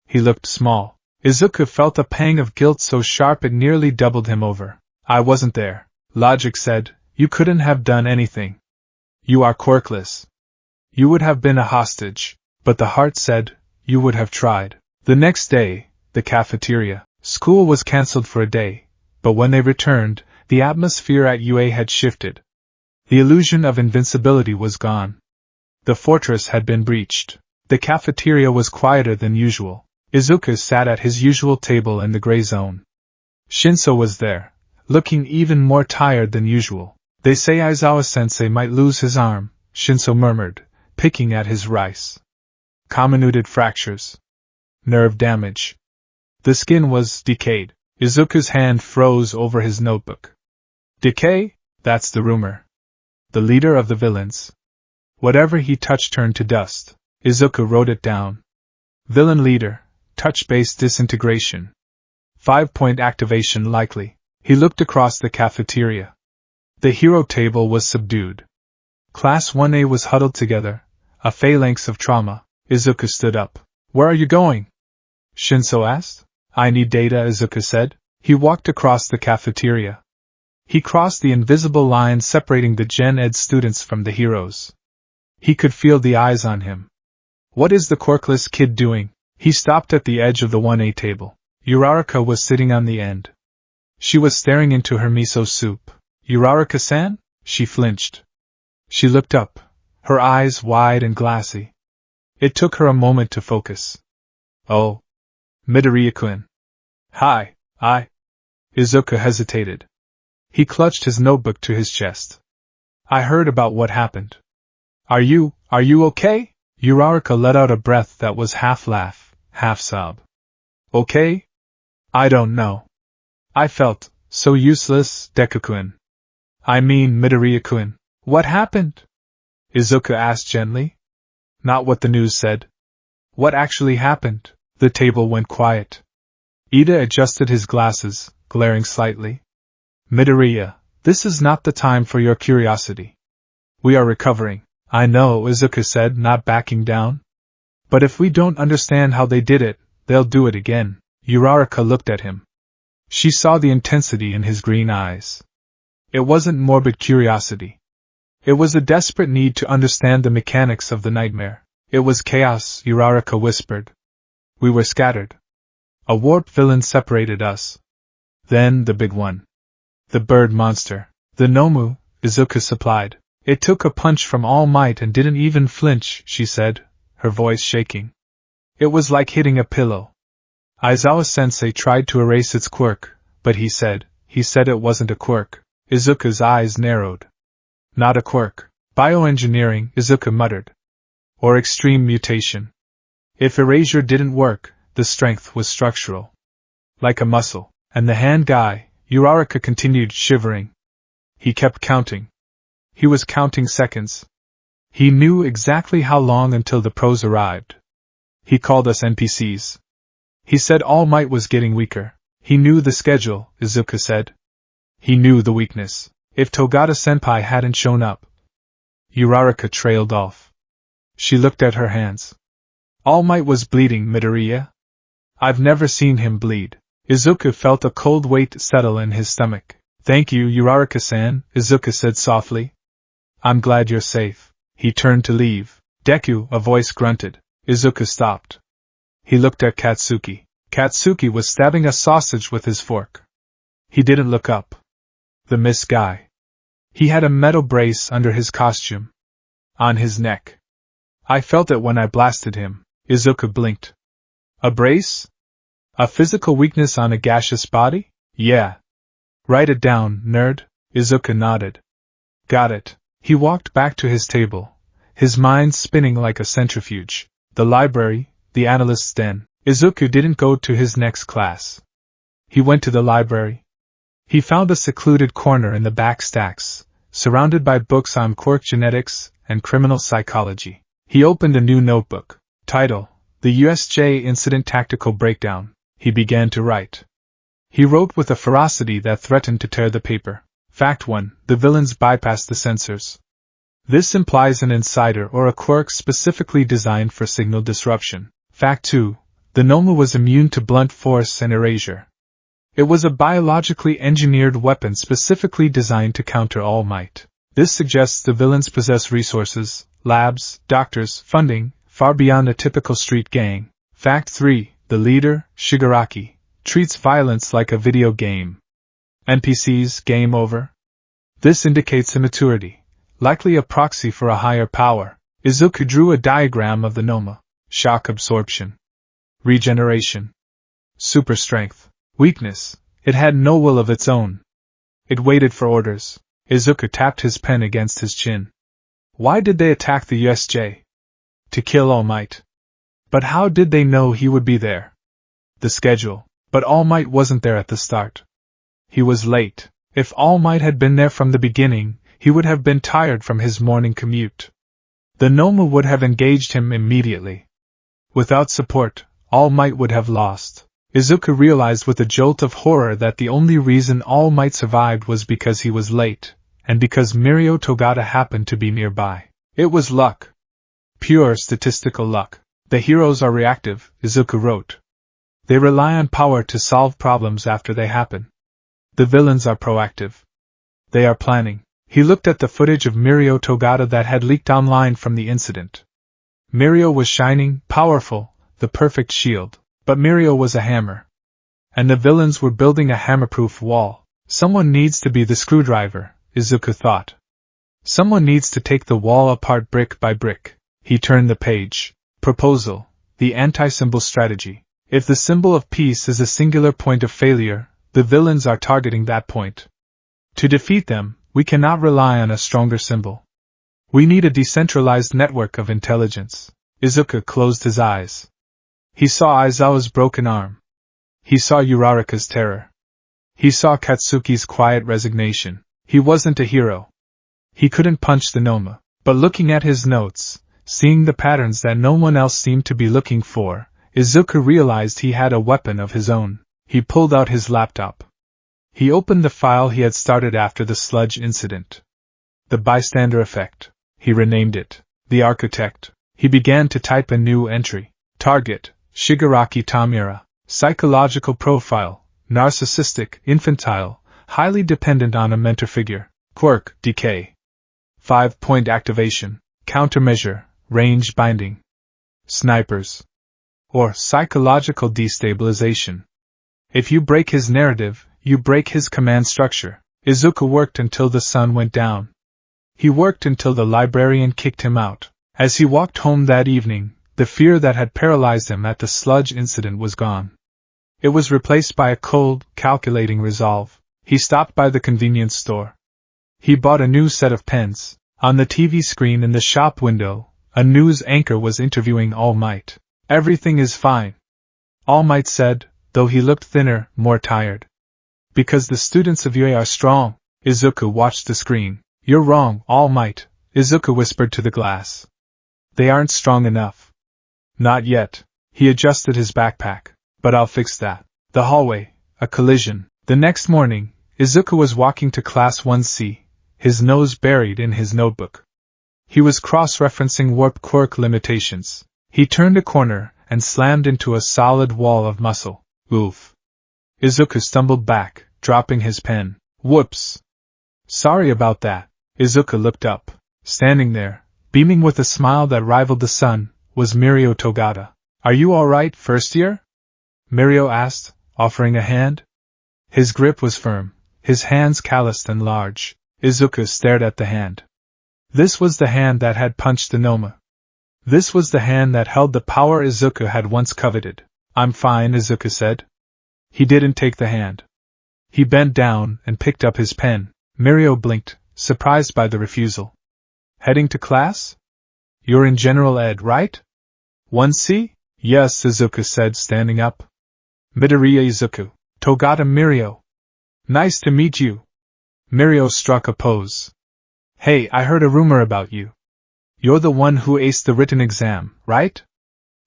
Speaker 1: He looked small. Izuku felt a pang of guilt so sharp it nearly doubled him over. I wasn't there. Logic said, you couldn't have done anything. You are quirkless. You would have been a hostage. But the heart said, you would have tried. The next day, the cafeteria. School was cancelled for a day, but when they returned, the atmosphere at UA had shifted. The illusion of invincibility was gone. The fortress had been breached. The cafeteria was quieter than usual. Izuku sat at his usual table in the gray zone. Shinso was there, looking even more tired than usual. They say Aizawa-sensei might lose his arm, Shinso murmured, picking at his rice. Comminuted fractures. Nerve damage. The skin was decayed. Izuku's hand froze over his notebook. Decay? That's the rumor. The leader of the villains. Whatever he touched turned to dust. Izuku wrote it down. Villain leader, touch-based disintegration. 5-point activation likely. He looked across the cafeteria. The hero table was subdued. Class 1A was huddled together, a phalanx of trauma. Izuku stood up. Where are you going? Shinso asked. I need data, Izuku said. He walked across the cafeteria. He crossed the invisible line separating the Gen Ed students from the heroes. He could feel the eyes on him. What is the quirkless kid doing? He stopped at the edge of the 1A table. Uraraka was sitting on the end. She was staring into her miso soup. Uraraka-san? She flinched. She looked up, her eyes wide and glassy. It took her a moment to focus. Oh. Midoriya-kun. Hi, Izuku hesitated. He clutched his notebook to his chest. I heard about what happened. Are you okay? Uraraka let out a breath that was half laugh, half sob. Okay? I don't know. I felt so useless, Deku-kun. I mean Midoriya-kun. What happened? Izuku asked gently. Not what the news said. What actually happened? The table went quiet. Ida adjusted his glasses, glaring slightly. Midoriya, this is not the time for your curiosity. We are recovering. I know, Izuku said, not backing down. But if we don't understand how they did it, they'll do it again. Uraraka looked at him. She saw the intensity in his green eyes. It wasn't morbid curiosity. It was a desperate need to understand the mechanics of the nightmare. It was chaos, Uraraka whispered. We were scattered. A warped villain separated us. Then the big one. The bird monster. The Nomu, Izuku supplied. It took a punch from All Might and didn't even flinch, she said, her voice shaking. It was like hitting a pillow. Aizawa-sensei tried to erase its quirk, but he said it wasn't a quirk. Izuku's eyes narrowed. Not a quirk. Bioengineering, Izuku muttered. Or extreme mutation. If erasure didn't work, the strength was structural. Like a muscle. And the hand guy, Uraraka continued shivering. He kept counting. He was counting seconds. He knew exactly how long until the pros arrived. He called us NPCs. He said All Might was getting weaker. He knew the schedule, Izuku said. He knew the weakness. If Togata-senpai hadn't shown up. Uraraka trailed off. She looked at her hands. All Might was bleeding, Midoriya. I've never seen him bleed. Izuku felt a cold weight settle in his stomach. Thank you, Uraraka-san, Izuku said softly. I'm glad you're safe. He turned to leave. Deku, a voice grunted. Izuku stopped. He looked at Katsuki. Katsuki was stabbing a sausage with his fork. He didn't look up. The mist guy. He had a metal brace under his costume. On his neck. I felt it when I blasted him. Izuku blinked. A brace? A physical weakness on a gaseous body? Yeah. Write it down, nerd. Izuku nodded. Got it. He walked back to his table, his mind spinning like a centrifuge. The library, the analyst's den. Izuku didn't go to his next class. He went to the library. He found a secluded corner in the back stacks, surrounded by books on quirk genetics and criminal psychology. He opened a new notebook. Title: The USJ Incident Tactical Breakdown. He began to write. He wrote with a ferocity that threatened to tear the paper. Fact 1. The villains bypassed the sensors. This implies an insider or a quirk specifically designed for signal disruption. Fact 2. The Nomu was immune to blunt force and erasure. It was a biologically engineered weapon specifically designed to counter All Might. This suggests the villains possess resources, labs, doctors, funding, far beyond a typical street gang. Fact 3. The leader, Shigaraki, treats violence like a video game. NPCs, game over? This indicates immaturity, likely a proxy for a higher power. Izuku drew a diagram of the Noma. Shock absorption. Regeneration. Super strength. Weakness. It had no will of its own. It waited for orders. Izuku tapped his pen against his chin. Why did they attack the USJ? To kill All Might. But how did they know he would be there? The schedule. But All Might wasn't there at the start. He was late. If All Might had been there from the beginning, he would have been tired from his morning commute. The Noma would have engaged him immediately. Without support, All Might would have lost. Izuku realized with a jolt of horror that the only reason All Might survived was because he was late, and because Mirio Togata happened to be nearby. It was luck. Pure statistical luck. The heroes are reactive, Izuku wrote. They rely on power to solve problems after they happen. The villains are proactive. They are planning. He looked at the footage of Mirio Togata that had leaked online from the incident. Mirio was shining, powerful, the perfect shield. But Mirio was a hammer. And the villains were building a hammer-proof wall. Someone needs to be the screwdriver, Izuku thought. Someone needs to take the wall apart brick by brick. He turned the page. Proposal. The anti-symbol strategy. If the symbol of peace is a singular point of failure, the villains are targeting that point. To defeat them, we cannot rely on a stronger symbol. We need a decentralized network of intelligence. Izuku closed his eyes. He saw Aizawa's broken arm. He saw Uraraka's terror. He saw Katsuki's quiet resignation. He wasn't a hero. He couldn't punch the Noma. But looking at his notes, seeing the patterns that no one else seemed to be looking for, Izuku realized he had a weapon of his own. He pulled out his laptop. He opened the file he had started after the sludge incident. The bystander effect. He renamed it. The architect. He began to type a new entry. Target. Shigaraki Tamura. Psychological profile. Narcissistic, infantile, highly dependent on a mentor figure. Quirk, decay. 5-point activation. Countermeasure, range binding. Snipers. or psychological destabilization. If you break his narrative, you break his command structure. Izuku worked until the sun went down. He worked until the librarian kicked him out. As he walked home that evening, the fear that had paralyzed him at the sludge incident was gone. It was replaced by a cold, calculating resolve. He stopped by the convenience store. He bought a new set of pens. On the TV screen in the shop window, a news anchor was interviewing All Might. "Everything is fine," All Might said, though he looked thinner, more tired. "Because the students of UA are strong." Izuku watched the screen. "You're wrong, All Might," Izuku whispered to the glass. "They aren't strong enough." "Not yet." He adjusted his backpack. "But I'll fix that." The hallway, a collision. The next morning, Izuku was walking to Class 1C, his nose buried in his notebook. He was cross-referencing warp quirk limitations. He turned a corner and slammed into a solid wall of muscle. Oof. Izuku stumbled back, dropping his pen. Whoops. "Sorry about that." Izuku looked up. Standing there, beaming with a smile that rivaled the sun, was Mirio Togata. "Are you all right, first year?" Mirio asked, offering a hand. His grip was firm, his hands calloused and large. Izuku stared at the hand. This was the hand that had punched the Noma. This was the hand that held the power Izuku had once coveted. "I'm fine," Izuku said. He didn't take the hand. He bent down and picked up his pen. Mirio blinked, surprised by the refusal. "Heading to class? You're in General Ed, right? 1C? "Yes," Izuku said, standing up. "Midoriya Izuku. Togata Mirio. Nice to meet you." Mirio struck a pose. "Hey, I heard a rumor about you. You're the one who aced the written exam, right?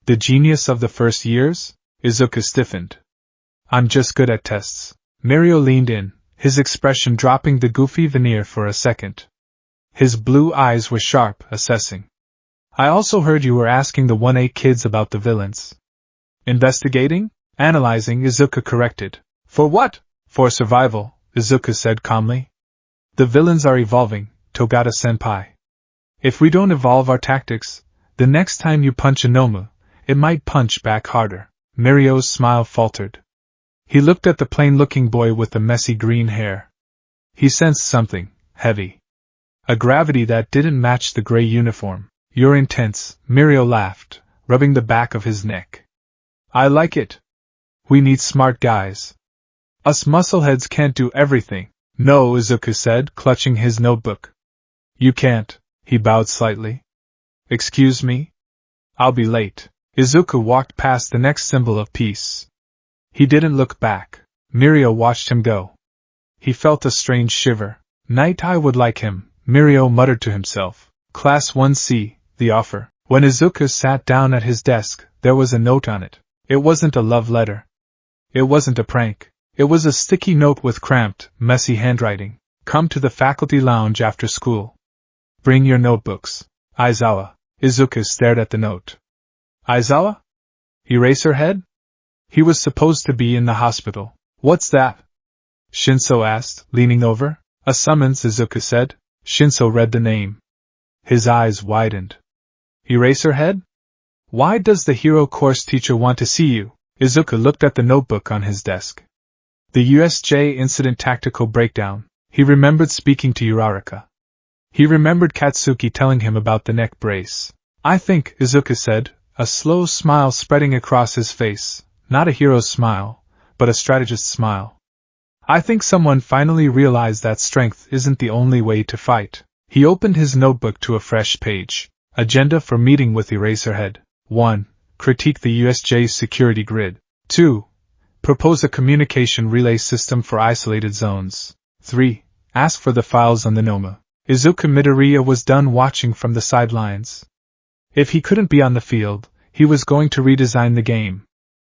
Speaker 1: The genius of the first years?" Izuku stiffened. "I'm just good at tests." Mirio leaned in, his expression dropping the goofy veneer for a second. His blue eyes were sharp, assessing. "I also heard you were asking the 1A kids about the villains." "Investigating?" "Analyzing," Izuku corrected. "For what?" "For survival," Izuku said calmly. "The villains are evolving, Togata-senpai. If we don't evolve our tactics, the next time you punch a Nomu, it might punch back harder." Mirio's smile faltered. He looked at the plain-looking boy with the messy green hair. He sensed something heavy. A gravity that didn't match the gray uniform. "You're intense," Mirio laughed, rubbing the back of his neck. "I like it. We need smart guys. Us muscleheads can't do everything." "No," Izuku said, clutching his notebook. "You can't." He bowed slightly. "Excuse me? I'll be late." Izuku walked past the next symbol of peace. He didn't look back. Mirio watched him go. He felt a strange shiver. "Night I would like him," Mirio muttered to himself. Class 1C, the offer. When Izuku sat down at his desk, there was a note on it. It wasn't a love letter. It wasn't a prank. It was a sticky note with cramped, messy handwriting. "Come to the faculty lounge after school. Bring your notebooks. Aizawa." Izuku stared at the note. Aizawa? Eraserhead? He was supposed to be in the hospital. "What's that?" Shinso asked, leaning over. "A summons," Izuku said. Shinso read the name. His eyes widened. "Eraserhead? Why does the hero course teacher want to see you?" Izuku looked at the notebook on his desk. The USJ incident tactical breakdown. He remembered speaking to Uraraka. He remembered Katsuki telling him about the neck brace. "I think," Izuku said, a slow smile spreading across his face, not a hero's smile, but a strategist's smile. "I think someone finally realized that strength isn't the only way to fight." He opened his notebook to a fresh page. Agenda for meeting with Eraserhead. 1. Critique the USJ's security grid. 2. Propose a communication relay system for isolated zones. 3. Ask for the files on the Noma. Izuku Midoriya was done watching from the sidelines. If he couldn't be on the field, he was going to redesign the game.